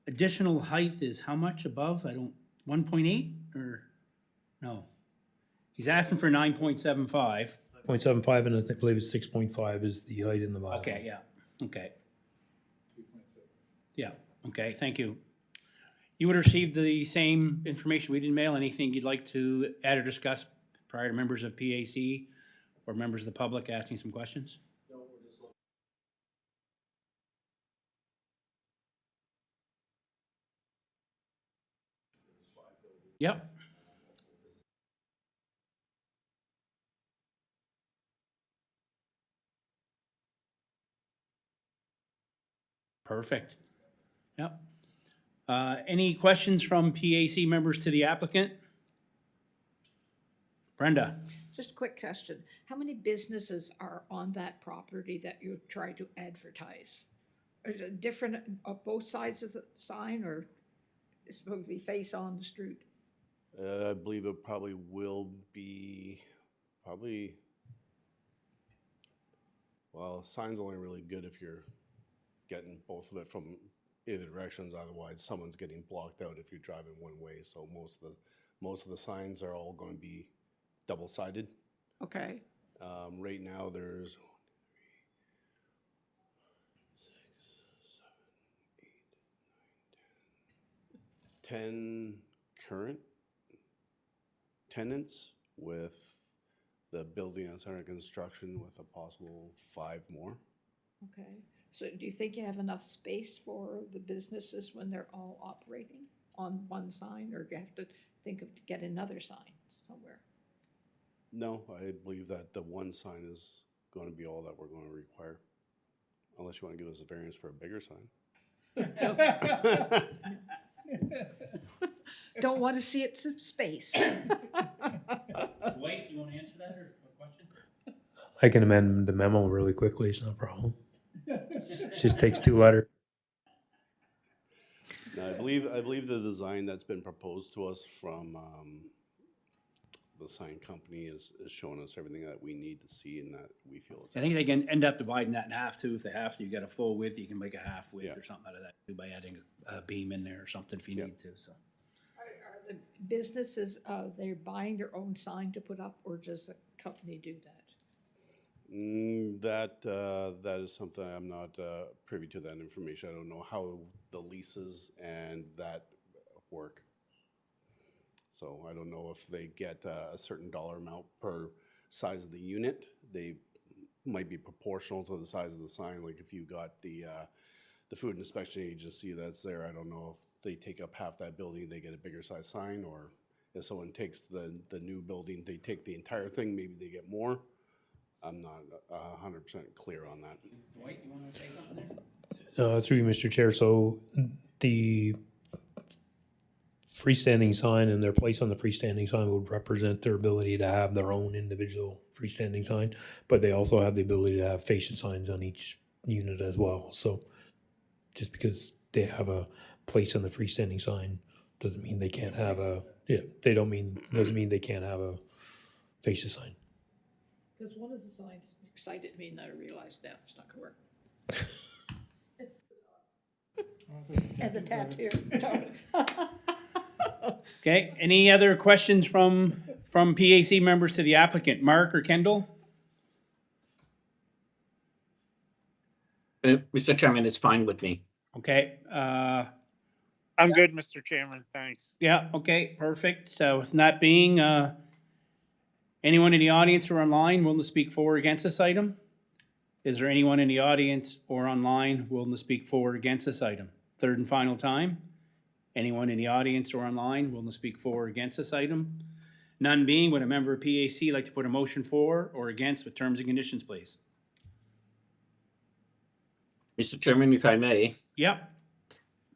Speaker 1: additional height is how much above? 1.8 or no? He's asking for 9.75.
Speaker 5: 0.75, and I believe it's 6.5 is the height in the bylaw.
Speaker 1: Okay, yeah, okay. Yeah, okay, thank you. You would have received the same information we didn't mail. Anything you'd like to add or discuss prior to members of PAC or members of the public asking some questions? Yep. Perfect. Yep. Any questions from PAC members to the applicant? Brenda?
Speaker 6: Just a quick question. How many businesses are on that property that you try to advertise? Is it different on both sides of the sign, or is it supposed to be face on the street?
Speaker 14: I believe it probably will be, well, sign's only really good if you're getting both of it from either directions. Otherwise, someone's getting blocked out if you're driving one way. So most of the signs are all going to be double-sided.
Speaker 6: Okay.
Speaker 14: Right now, there's 10 current tenants, with the building that's under construction with a possible 5 more.
Speaker 6: Okay. So do you think you have enough space for the businesses when they're all operating on one sign, or do you have to think of get another sign somewhere?
Speaker 14: No, I believe that the one sign is going to be all that we're going to require, unless you want to give us a variance for a bigger sign.
Speaker 6: Don't want to see it some space.
Speaker 1: Dwight, you want to answer that or a question?
Speaker 5: I can amend the memo really quickly. It's not a problem. It just takes 2 letters.
Speaker 14: No, I believe the design that's been proposed to us from the sign company is showing us everything that we need to see and that we feel it's.
Speaker 1: I think they can end up dividing that in half too, if they have to. You got a full width, you can make a half width
Speaker 14: Yeah.
Speaker 1: or something out of that too by adding a beam in there or something if you
Speaker 14: Yeah.
Speaker 1: need to, so.
Speaker 6: Are the businesses, they're buying their own sign to put up, or does the company do that?
Speaker 14: That is something I'm not privy to that information. I don't know how the leases and that work. So I don't know if they get a certain dollar amount per size of the unit. They might be proportional to the size of the sign. Like if you got the food inspection agency that's there, I don't know if they take up half that building, they get a bigger size sign, or if someone takes the new building, they take the entire thing, maybe they get more. I'm not 100% clear on that.
Speaker 1: Dwight, you wanna say something there?
Speaker 5: Through you, Mr. Chair, so the freestanding sign and their place on the freestanding sign would represent their ability to have their own individual freestanding sign, but they also have the ability to have fascia signs on each unit as well. So just because they have a place on the freestanding sign doesn't mean they can't have doesn't mean they can't have a fascia sign.
Speaker 6: Because one of the signs excited me and I realized now it's not gonna work. And the tattoo.
Speaker 1: Okay, any other questions from PAC members to the applicant? Mark or Kendall?
Speaker 2: Mr. Chairman, it's fine with me.
Speaker 1: Okay,
Speaker 7: I'm good, Mr. Chairman, thanks.
Speaker 1: yeah, okay, perfect. So with that being, anyone in the audience or online willing to speak for or against this item? Is there anyone in the audience or online willing to speak for or against this item? Third and final time. Anyone in the audience or online willing to speak for or against this item? None being, would a member of PAC like to put a motion for or against with terms and conditions, please?
Speaker 2: Mr. Chairman, if I may,
Speaker 1: Yep.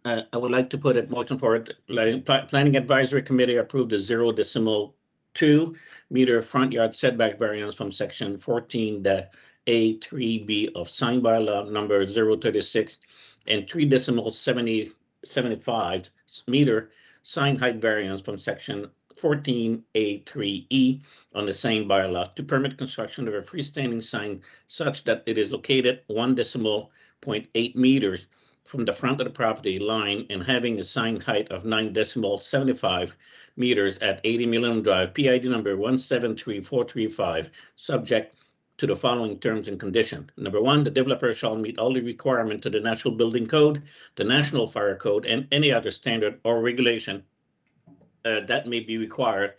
Speaker 2: I would like to put a motion for it. Planning Advisory Committee approved the 0.2 meter front yard setback variance from section 14-A3B of sign bylaw number 036 and 3.75 meter sign height variance from section 14A3E on the same bylaw to permit construction of a freestanding sign such that it is located 1.8 meters from the front of the property line and having a sign height of 9.75 meters at 80 Millennium Drive, PID number 173435, subject to the following terms and condition. Number one, the developer shall meet all the requirements of the National Building Code, the National Fire Code, and any other standard or regulation that may be required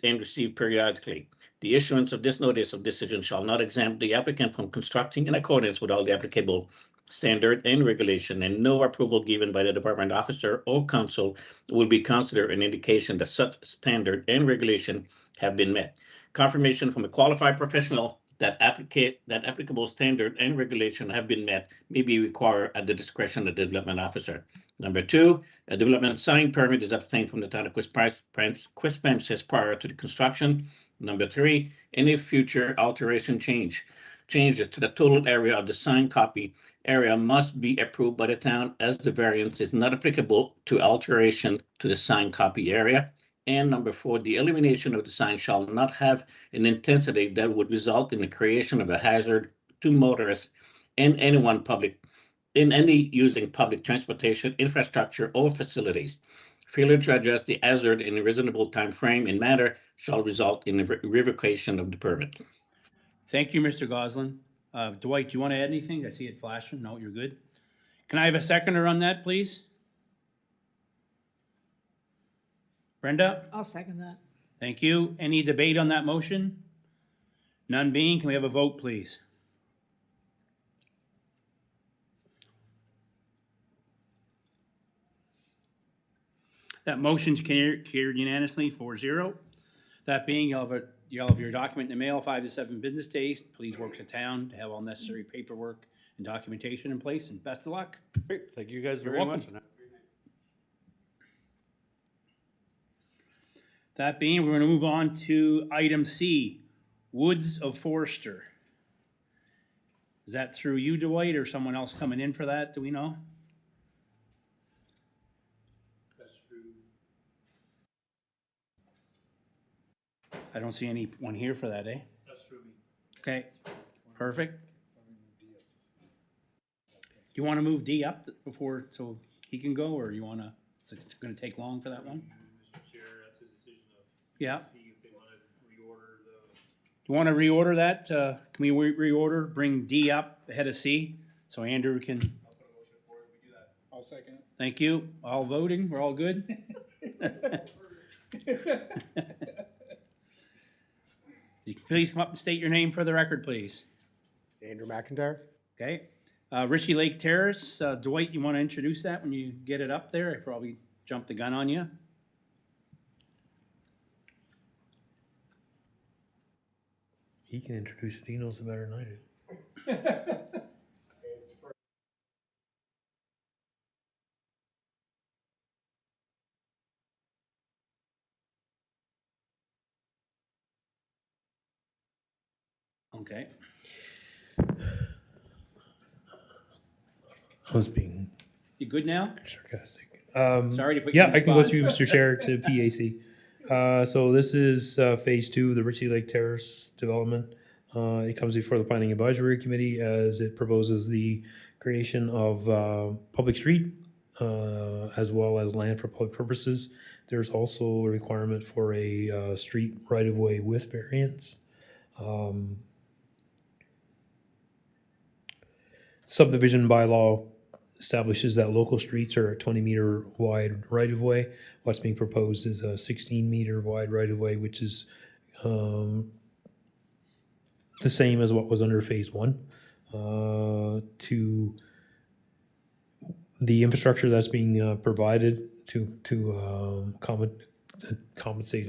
Speaker 2: and received periodically. The issuance of this notice of decision shall not exempt the applicant from constructing in accordance with all the applicable standard and regulation, and no approval given by the department officer or council will be considered an indication that such standard and regulation have been met. Confirmation from a qualified professional that applicable standard and regulation have been met may be required at the discretion of the development officer. Number two, a development sign permit is obtained from the town of Quispamsis prior to the construction. Number three, any future alteration changes to the total area of the sign copy area must be approved by the town, as the variance is not applicable to alteration to the sign copy area. And number four, the illumination of the sign shall not have an intensity that would result in the creation of a hazard to motorists and anyone using public transportation infrastructure or facilities. Failure to address the hazard in a reasonable time frame and manner shall result in the revocation of the permit.
Speaker 1: Thank you, Mr. Goslin. Dwight, do you want to add anything? I see it flashing. No, you're good. Can I have a seconder on that, please? Brenda?
Speaker 6: I'll second that.
Speaker 1: Thank you. Any debate on that motion? None being, can we have a vote, please? That motion's carried unanimously 4-0. That being, you'll have your document in the mail 5 to 7 business days. Please work to town to have all necessary paperwork and documentation in place, and best of luck.
Speaker 14: Great, thank you guys
Speaker 1: You're
Speaker 14: very
Speaker 1: welcome.
Speaker 14: much.
Speaker 1: That being, we're gonna move on to item C, Woods of Forester. Is that through you, Dwight, or someone else coming in for that? Do we know? I don't see anyone here for that, eh?
Speaker 3: That's true.
Speaker 1: Okay, perfect. Do you want to move D up before, so he can go, or you want to, is it going to take long for that one?
Speaker 3: Mr. Chair, that's a decision of
Speaker 1: Yeah.
Speaker 3: see if they want to reorder the.
Speaker 1: Do you want to reorder that? Can we reorder, bring D up ahead of C, so Andrew can,
Speaker 3: I'll put a motion forward, we do that. I'll second it.
Speaker 1: thank you. All voting, we're all good? Please come up and state your name for the record, please.
Speaker 15: Andrew McIntyre.
Speaker 1: Okay. Ritchie Lake Terrace, Dwight, you want to introduce that when you get it up there? I probably jumped the gun on you.
Speaker 5: He can introduce it, he knows it better than I do.
Speaker 1: Okay.
Speaker 5: I was being
Speaker 1: You good now?
Speaker 5: sarcastic.
Speaker 1: Sorry to put you
Speaker 5: Yeah,
Speaker 1: on the
Speaker 5: I can go
Speaker 1: spot.
Speaker 5: through, Mr. Chair, to PAC. So this is phase 2 of the Ritchie Lake Terrace development. It comes before the Planning Advisory Committee as it proposes the creation of public street as well as land for public purposes. There's also a requirement for a street right-of-way with variance. Subdivision bylaw establishes that local streets are a 20-meter wide right-of-way. What's being proposed is a 16-meter wide right-of-way, which is the same as what was under phase 1. To the infrastructure that's being provided to compensate,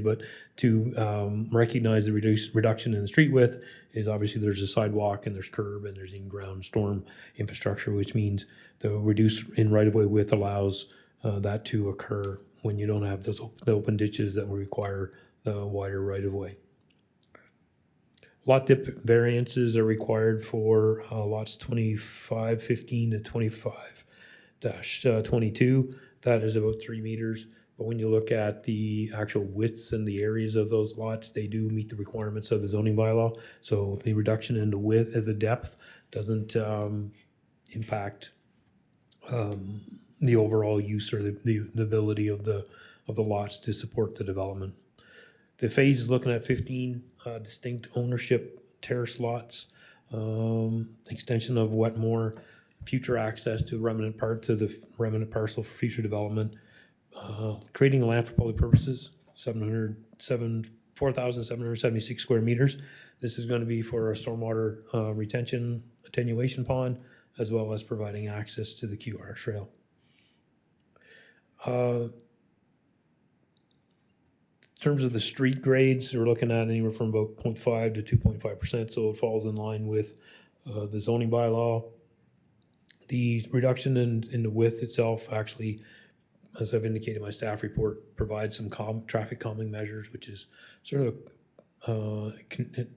Speaker 5: but to recognize the reduction in the street width is obviously there's a sidewalk and there's curb and there's in-ground storm infrastructure, which means the reduce in right-of-way width allows that to occur when you don't have those the open ditches that will require the wider right-of-way. Lot dip variances are required for lots 2515 to 25-22. That is about 3 meters. But when you look at the actual widths and the areas of those lots, they do meet the requirements of the zoning bylaw. So the reduction in the width, the depth, doesn't impact the overall use or the ability of the lots to support the development. The phase is looking at 15 distinct ownership terrace lots, extension of Wetmore, future access to remnant part to the remnant parcel for future development, creating a land for public purposes, 4,776 square meters. This is going to be for a stormwater retention attenuation pond, as well as providing access to the QR trail. In terms of the street grades, we're looking at anywhere from about 0.5 to 2.5%, so it falls in line with the zoning bylaw. The reduction in the width itself actually, as I've indicated in my staff report, provides some traffic calming measures, which is sort of it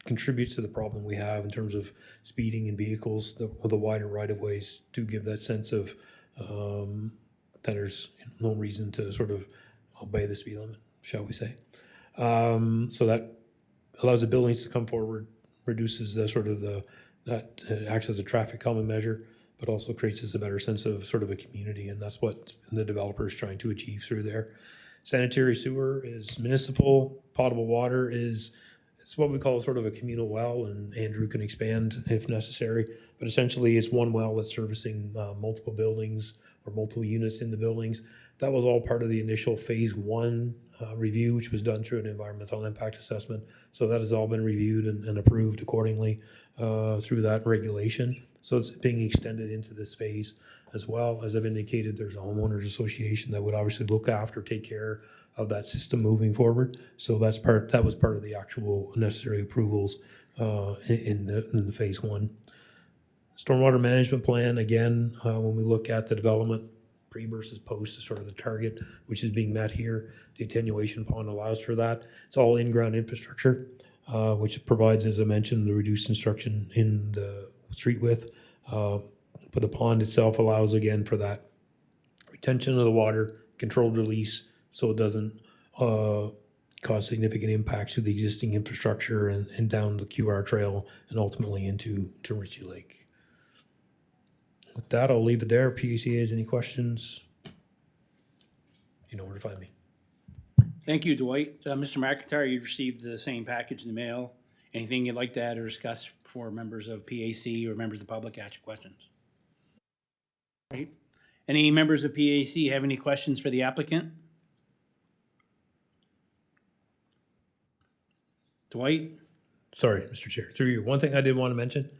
Speaker 5: contributes to the problem we have in terms of speeding in vehicles. The wider right-of-ways do give that sense of that there's no reason to sort of obey the speed limit, shall we say. So that allows the buildings to come forward, reduces the sort of that acts as a traffic calming measure, but also creates us a better sense of sort of a community, and that's what the developer is trying to achieve through there. Sanitary sewer is municipal. Potable water is, it's what we call sort of a communal well, and Andrew can expand if necessary, but essentially it's one well that's servicing multiple buildings or multiple units in the buildings. That was all part of the initial phase 1 review, which was done through an environmental impact assessment. So that has all been reviewed and approved accordingly through that regulation. So it's being extended into this phase as well. As I've indicated, there's a homeowners association that would obviously look after, take care of that system moving forward. So that was part of the actual necessary approvals in the phase 1. Stormwater management plan, again, when we look at the development pre versus post is sort of the target, which is being met here. The attenuation pond allows for that. It's all in-ground infrastructure, which provides, as I mentioned, the reduced instruction in the street width. But the pond itself allows, again, for that retention of the water, controlled release, so it doesn't cause significant impacts to the existing infrastructure and down the QR trail and ultimately into Ritchie Lake. With that, I'll leave it there. PAC has any questions? You know where to find me.
Speaker 1: Thank you, Dwight. Mr. McIntyre, you received the same package in the mail. Anything you'd like to add or discuss for members of PAC or members of the public? Ask your questions. Right. Any members of PAC have any questions for the applicant? Dwight?
Speaker 5: Sorry, Mr. Chair, through you. One thing I did want to mention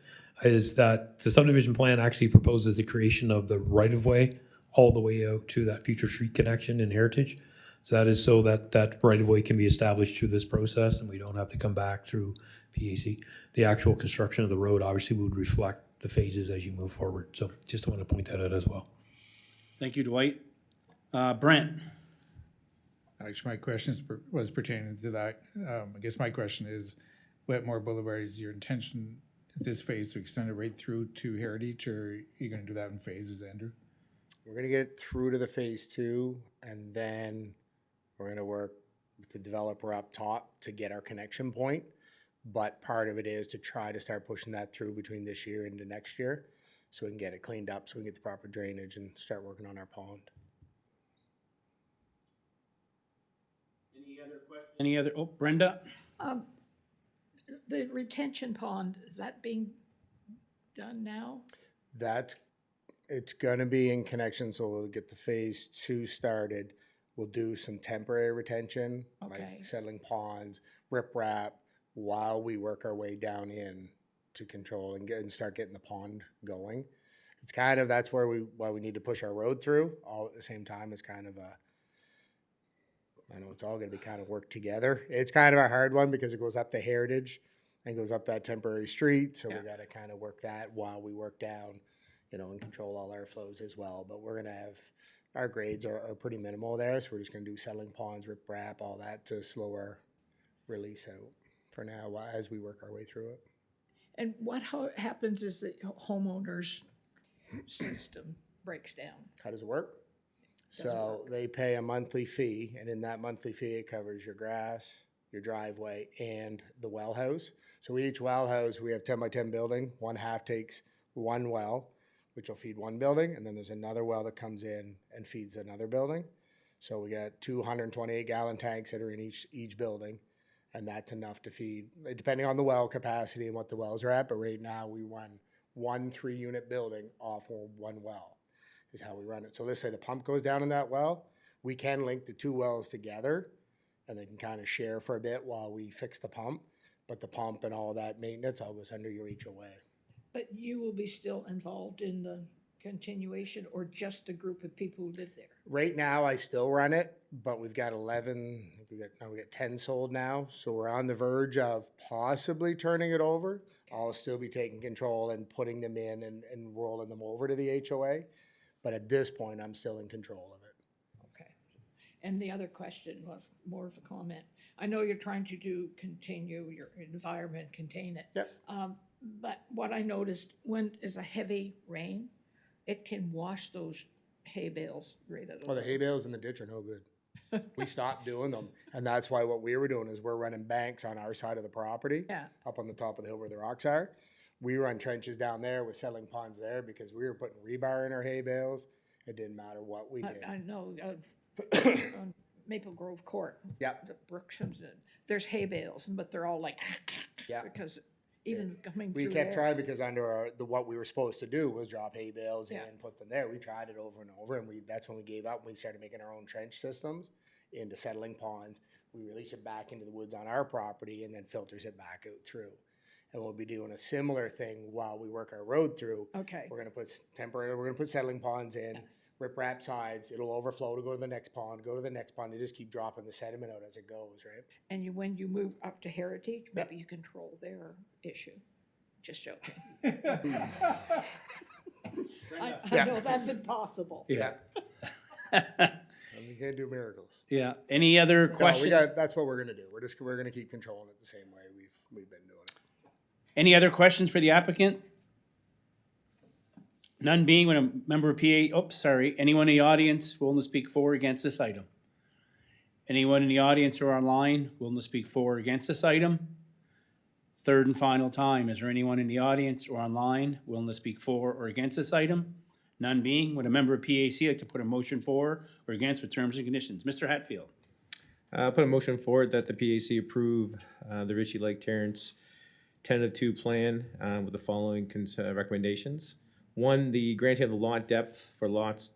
Speaker 5: is that the subdivision plan actually proposes the creation of the right-of-way all the way out to that future street connection in Heritage. So that is so that that right-of-way can be established through this process and we don't have to come back through PAC. The actual construction of the road obviously would reflect the phases as you move forward. So just want to point that out as well.
Speaker 1: Thank you, Dwight. Brent?
Speaker 3: Actually, my question was pertaining to that. I guess my question is, Wetmore Boulevard, is your intention at this phase to extend it right through to Heritage, or are you gonna do that in phases, Andrew?
Speaker 15: We're gonna get through to the phase 2, and then we're gonna work with the developer up top to get our connection point. But part of it is to try to start pushing that through between this year into next year, so we can get it cleaned up, so we can get the proper drainage and start working on our pond.
Speaker 1: Any other, oh, Brenda?
Speaker 6: The retention pond, is that being done now?
Speaker 15: It's gonna be in connection, so we'll get the phase 2 started. We'll do some temporary retention,
Speaker 6: Okay.
Speaker 15: like settling ponds, riprap, while we work our way down in to control and start getting the pond going. It's kind of, that's why we need to push our road through, all at the same time. It's kind of I know it's all gonna be kind of work together. It's kind of a hard one because it goes up to Heritage and goes up that temporary street, so we gotta kind of work that while we work down, and control all our flows as well. But we're gonna have, our grades are pretty minimal there, so we're just gonna do settling ponds, riprap, all that to slow our release out for now as we work our way through it.
Speaker 6: And what happens is the homeowner's system breaks down?
Speaker 15: How does it work? So they pay a monthly fee, and in that monthly fee, it covers your grass, your driveway, and the well house. So each well house, we have 10 by 10 building. One half takes one well, which will feed one building, and then there's another well that comes in and feeds another building. So we got 228 gallon tanks that are in each building, and that's enough to feed, depending on the well capacity and what the wells are at. But right now, we run 1 3-unit building off of one well. Is how we run it. So let's say the pump goes down in that well, we can link the 2 wells together and they can kind of share for a bit while we fix the pump. But the pump and all that maintenance all goes under your HOA.
Speaker 6: But you will be still involved in the continuation, or just a group of people who live there?
Speaker 15: Right now, I still run it, but we've got 11, we got 10 sold now. So we're on the verge of possibly turning it over. I'll still be taking control and putting them in and rolling them over to the HOA. But at this point, I'm still in control of it.
Speaker 6: Okay. And the other question was more of a comment. I know you're trying to continue your environment, contain it.
Speaker 15: Yep.
Speaker 6: But what I noticed, when it's a heavy rain, it can wash those hay bales right out of
Speaker 15: Well, the hay bales in the ditch are no good. We stopped doing them. And that's why what we were doing is we're running banks on our side of the property.
Speaker 6: Yeah.
Speaker 15: Up on the top of the hill where the rocks are. We run trenches down there with settling ponds there because we were putting rebar in our hay bales. It didn't matter what we did.
Speaker 6: I know, on Maple Grove Court.
Speaker 15: Yep.
Speaker 6: The brook comes in. There's hay bales, but they're all like,
Speaker 15: Yeah.
Speaker 6: because even coming
Speaker 15: We
Speaker 6: through
Speaker 15: kept
Speaker 6: there.
Speaker 15: trying because under what we were supposed to do was drop hay bales
Speaker 6: Yeah.
Speaker 15: and put them there. We tried it over and over, and that's when we gave up. We started making our own trench systems into settling ponds. We release it back into the woods on our property and then filters it back out through. And we'll be doing a similar thing while we work our road through.
Speaker 6: Okay.
Speaker 15: We're gonna put we're gonna put settling ponds in,
Speaker 6: Yes.
Speaker 15: riprap sides. It'll overflow to go to the next pond, go to the next pond. You just keep dropping the sediment out as it goes, right?
Speaker 6: And when you move up to Heritage, maybe you control their issue. Just joking. I know that's impossible.
Speaker 1: Yeah.
Speaker 15: And we can't do miracles.
Speaker 1: Yeah. Any other
Speaker 15: No,
Speaker 1: questions?
Speaker 15: that's what we're gonna do. We're gonna keep controlling it the same way we've been doing it.
Speaker 1: Any other questions for the applicant? None being, when a member of anyone in the audience willing to speak for or against this item? Anyone in the audience or online willing to speak for or against this item? Third and final time, is there anyone in the audience or online willing to speak for or against this item? None being, would a member of PAC like to put a motion for or against with terms and conditions? Mr. Hatfield.
Speaker 13: Put a motion forward that the PAC approve the Ritchie Lake Terrence tentative 2 plan with the following recommendations. 1, the granting of the lot depth for lots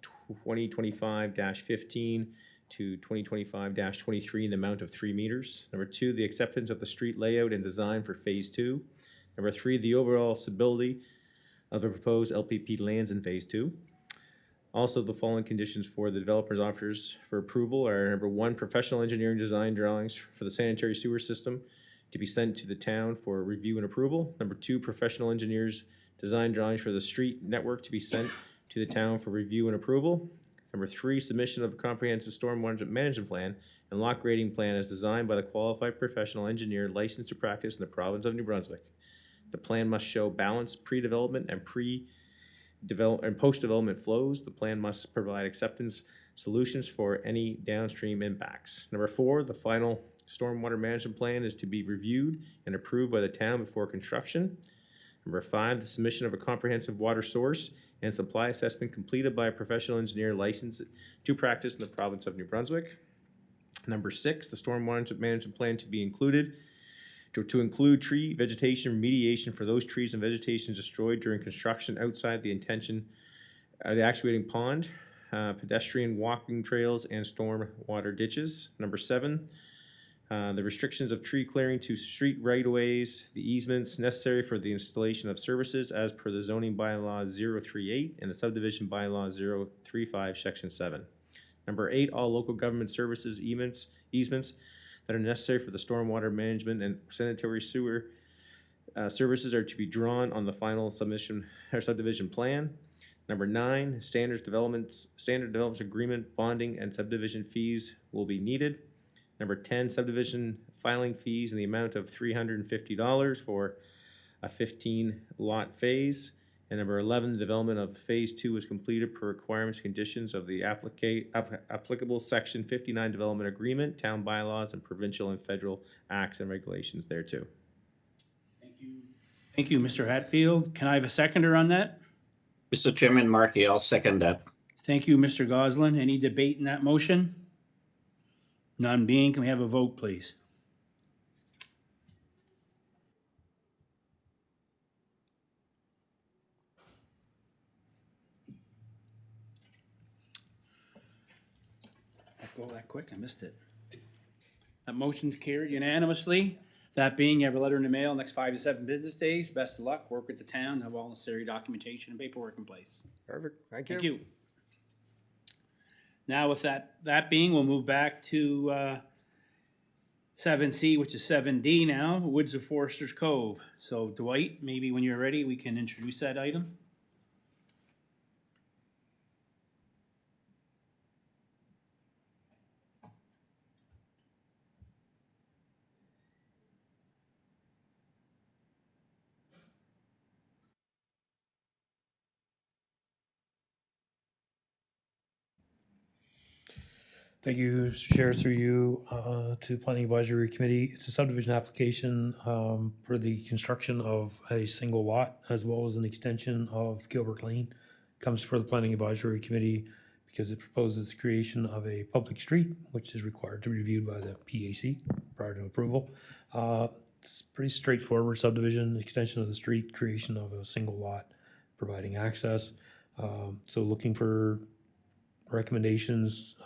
Speaker 13: 2025-15 to 2025-23 in the amount of 3 meters. Number 2, the acceptance of the street layout and design for phase 2. Number 3, the overall stability of the proposed LPP lands in phase 2. Also, the following conditions for the developer's offers for approval are: number 1, professional engineering design drawings for the sanitary sewer system to be sent to the town for review and approval. Number 2, professional engineers design drawings for the street network to be sent to the town for review and approval. Number 3, submission of a comprehensive storm management plan and lot grading plan as designed by the qualified professional engineer licensed to practice in the province of New Brunswick. The plan must show balanced pre-development and post-development flows. The plan must provide acceptance solutions for any downstream impacts. Number 4, the final stormwater management plan is to be reviewed and approved by the town before construction. Number 5, the submission of a comprehensive water source and supply assessment completed by a professional engineer licensed to practice in the province of New Brunswick. Number 6, the stormwater management plan to be included to include tree vegetation remediation for those trees and vegetation destroyed during construction outside the intention of the actuating pond, pedestrian walking trails, and storm water ditches. Number 7, the restrictions of tree clearing to street right-of-ways, the easements necessary for the installation of services as per the zoning bylaw 038 and the subdivision bylaw 035, section 7. Number 8, all local government services easements that are necessary for the stormwater management and sanitary sewer services are to be drawn on the final submission or subdivision plan. Number 9, standard development agreement, bonding, and subdivision fees will be needed. Number 10, subdivision filing fees in the amount of $350 for a 15-lot phase. And number 11, the development of phase 2 is completed per requirements and conditions of the applicable section 59 development agreement, town bylaws, and provincial and federal acts and regulations thereto.
Speaker 1: Thank you, Mr. Hatfield. Can I have a seconder on that?
Speaker 2: Mr. Chairman, Markey, I'll second that.
Speaker 1: Thank you, Mr. Goslin. Any debate in that motion? None being, can we have a vote, please? Go that quick, I missed it. That motion's carried unanimously. That being, you have a letter in the mail next 5 to 7 business days. Best of luck, work with the town, have all necessary documentation and paperwork in place.
Speaker 15: Perfect, thank you.
Speaker 1: Thank you. Now with that being, we'll move back to 7C, which is 7D now, Woods of Forester's Cove. So Dwight, maybe when you're ready, we can introduce that item.
Speaker 5: Thank you, Mr. Chair, through you to Planning Advisory Committee. It's a subdivision application for the construction of a single lot as well as an extension of Gilbert Lane. Comes for the Planning Advisory Committee because it proposes the creation of a public street, which is required to be reviewed by the PAC prior to approval. It's pretty straightforward subdivision, extension of the street, creation of a single lot, providing access. So looking for recommendations,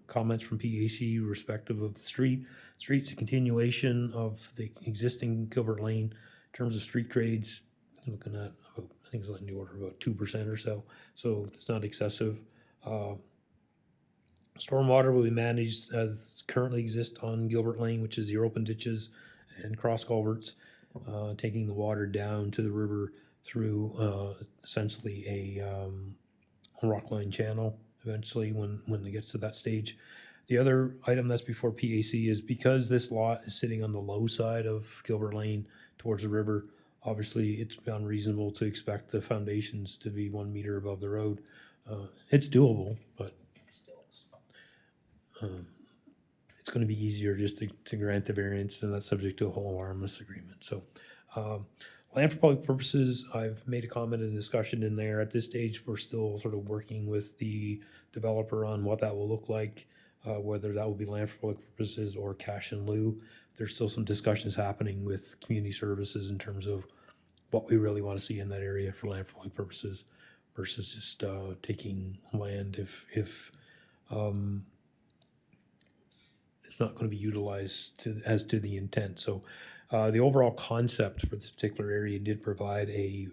Speaker 5: comments from PAC respective of the street. Street's a continuation of the existing Gilbert Lane in terms of street grades, looking at about, I think it's in the order of about 2% or so. So it's not excessive. Stormwater will be managed as currently exists on Gilbert Lane, which is your open ditches and cross culverts, taking the water down to the river through essentially a rockline channel. Eventually, when it gets to that stage. The other item that's before PAC is because this lot is sitting on the low side of Gilbert Lane towards the river, obviously it's unreasonable to expect the foundations to be 1 meter above the road. It's doable, but it's gonna be easier just to grant the variance, and that's subject to a whole harmless agreement. So, land for public purposes, I've made a comment and discussion in there. At this stage, we're still sort of working with the developer on what that will look like, whether that will be land for public purposes or cash in lieu. There's still some discussions happening with community services in terms of what we really want to see in that area for land for public purposes versus just taking land if it's not going to be utilized as to the intent. So the overall concept for this particular area did provide a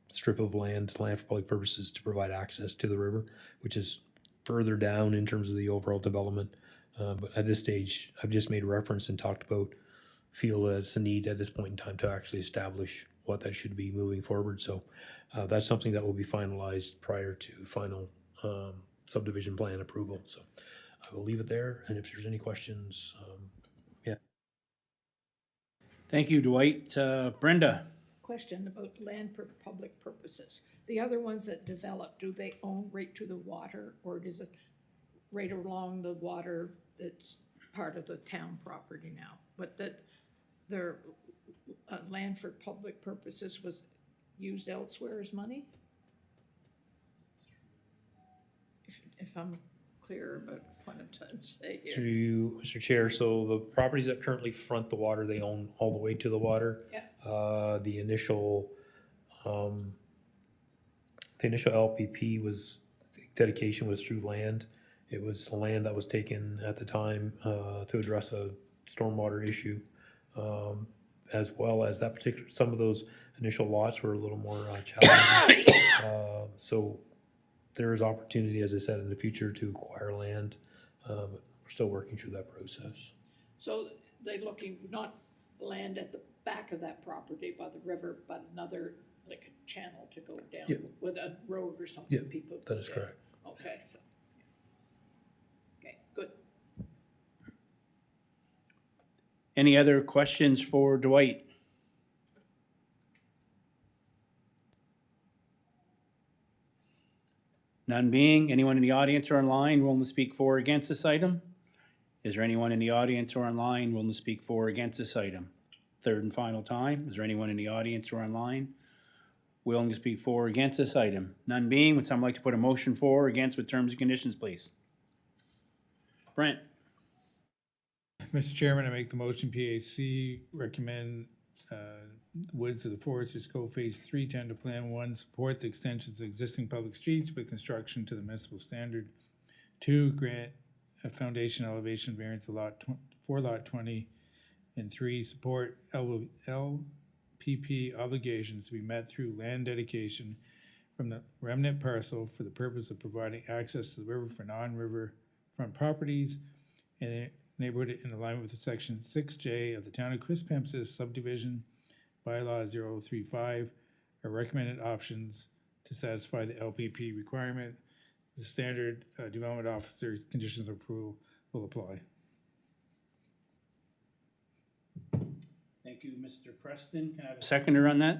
Speaker 5: strip of land for public purposes to provide access to the river, which is further down in terms of the overall development. But at this stage, I've just made reference and talked about, feel that it's a need at this point in time to actually establish what that should be moving forward. So that's something that will be finalized prior to final subdivision plan approval. So I will leave it there, and if there's any questions, yeah.
Speaker 1: Thank you, Dwight. Brenda?
Speaker 6: Question about land for public purposes. The other ones that develop, do they own right to the water, or is it right along the water that's part of the town property now? But that their land for public purposes was used elsewhere as money? If I'm clear about what I'm trying to say here.
Speaker 5: To Mr. Chair, so the properties that currently front the water, they own all the way to the water.
Speaker 6: Yeah.
Speaker 5: The initial LPP was, dedication was through land. It was the land that was taken at the time to address a stormwater issue, as well as that particular, some of those initial lots were a little more challenging. So there is opportunity, as I said, in the future to acquire land, but we're still working through that process.
Speaker 6: So they're looking not land at the back of that property by the river, but another, like a channel to go down
Speaker 5: Yeah.
Speaker 6: with a road or something.
Speaker 5: Yeah,
Speaker 6: People
Speaker 5: that is
Speaker 6: go down.
Speaker 5: correct.
Speaker 6: Okay, so, okay, good.
Speaker 1: Any other questions for Dwight? None being, anyone in the audience or online willing to speak for or against this item? Is there anyone in the audience or online willing to speak for or against this item? Third and final time, is there anyone in the audience or online willing to speak for or against this item? None being, would someone like to put a motion for or against with terms and conditions, please? Brent?
Speaker 3: Mr. Chairman, I make the motion PAC recommend Woods of the Foresters Cove Phase 3 tender plan 1 support the extensions of existing public streets with construction to the municipal standard. 2, grant a foundation elevation variance for lot 20. And 3, support LPP obligations to be met through land dedication from the remnant parcel for the purpose of providing access to the river for non-river front properties in the neighborhood in alignment with section 6J of the town of Quispamsis subdivision bylaw 035 are recommended options to satisfy the LPP requirement. The standard development officer's conditions of approval will apply.
Speaker 1: Thank you, Mr. Preston. Can I have a seconder on that?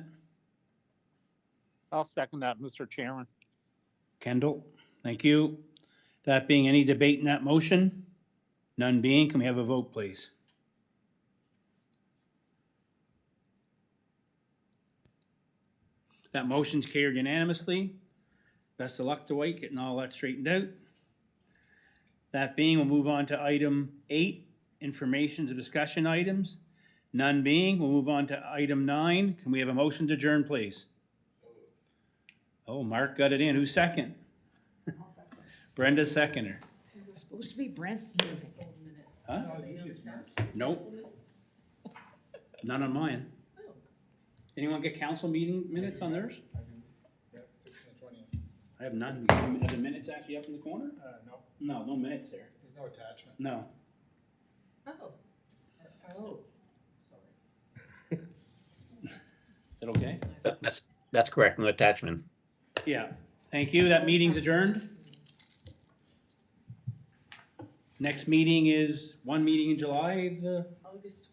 Speaker 7: I'll second that, Mr. Chairman.
Speaker 1: Kendall, thank you. That being, any debate in that motion? None being, can we have a vote, please? That motion's carried unanimously. Best of luck, Dwight, getting all that straightened out. That being, we'll move on to item 8, information to discussion items. None being, we'll move on to item 9. Can we have a motion to adjourn, please? Oh, Mark got it in. Who's second? Brenda's seconder.
Speaker 6: It was supposed to be Brent.
Speaker 1: Huh? Nope. None on mine. Anyone get council meeting minutes on theirs? I have none. Are the minutes actually up in the corner?
Speaker 3: No,
Speaker 1: No, no minutes there.
Speaker 3: there's no attachment.
Speaker 1: No.
Speaker 6: Oh.
Speaker 1: Is that okay?
Speaker 2: That's correct, no attachment.
Speaker 1: Yeah. Thank you. That meeting's adjourned. Next meeting is one meeting in July,
Speaker 6: August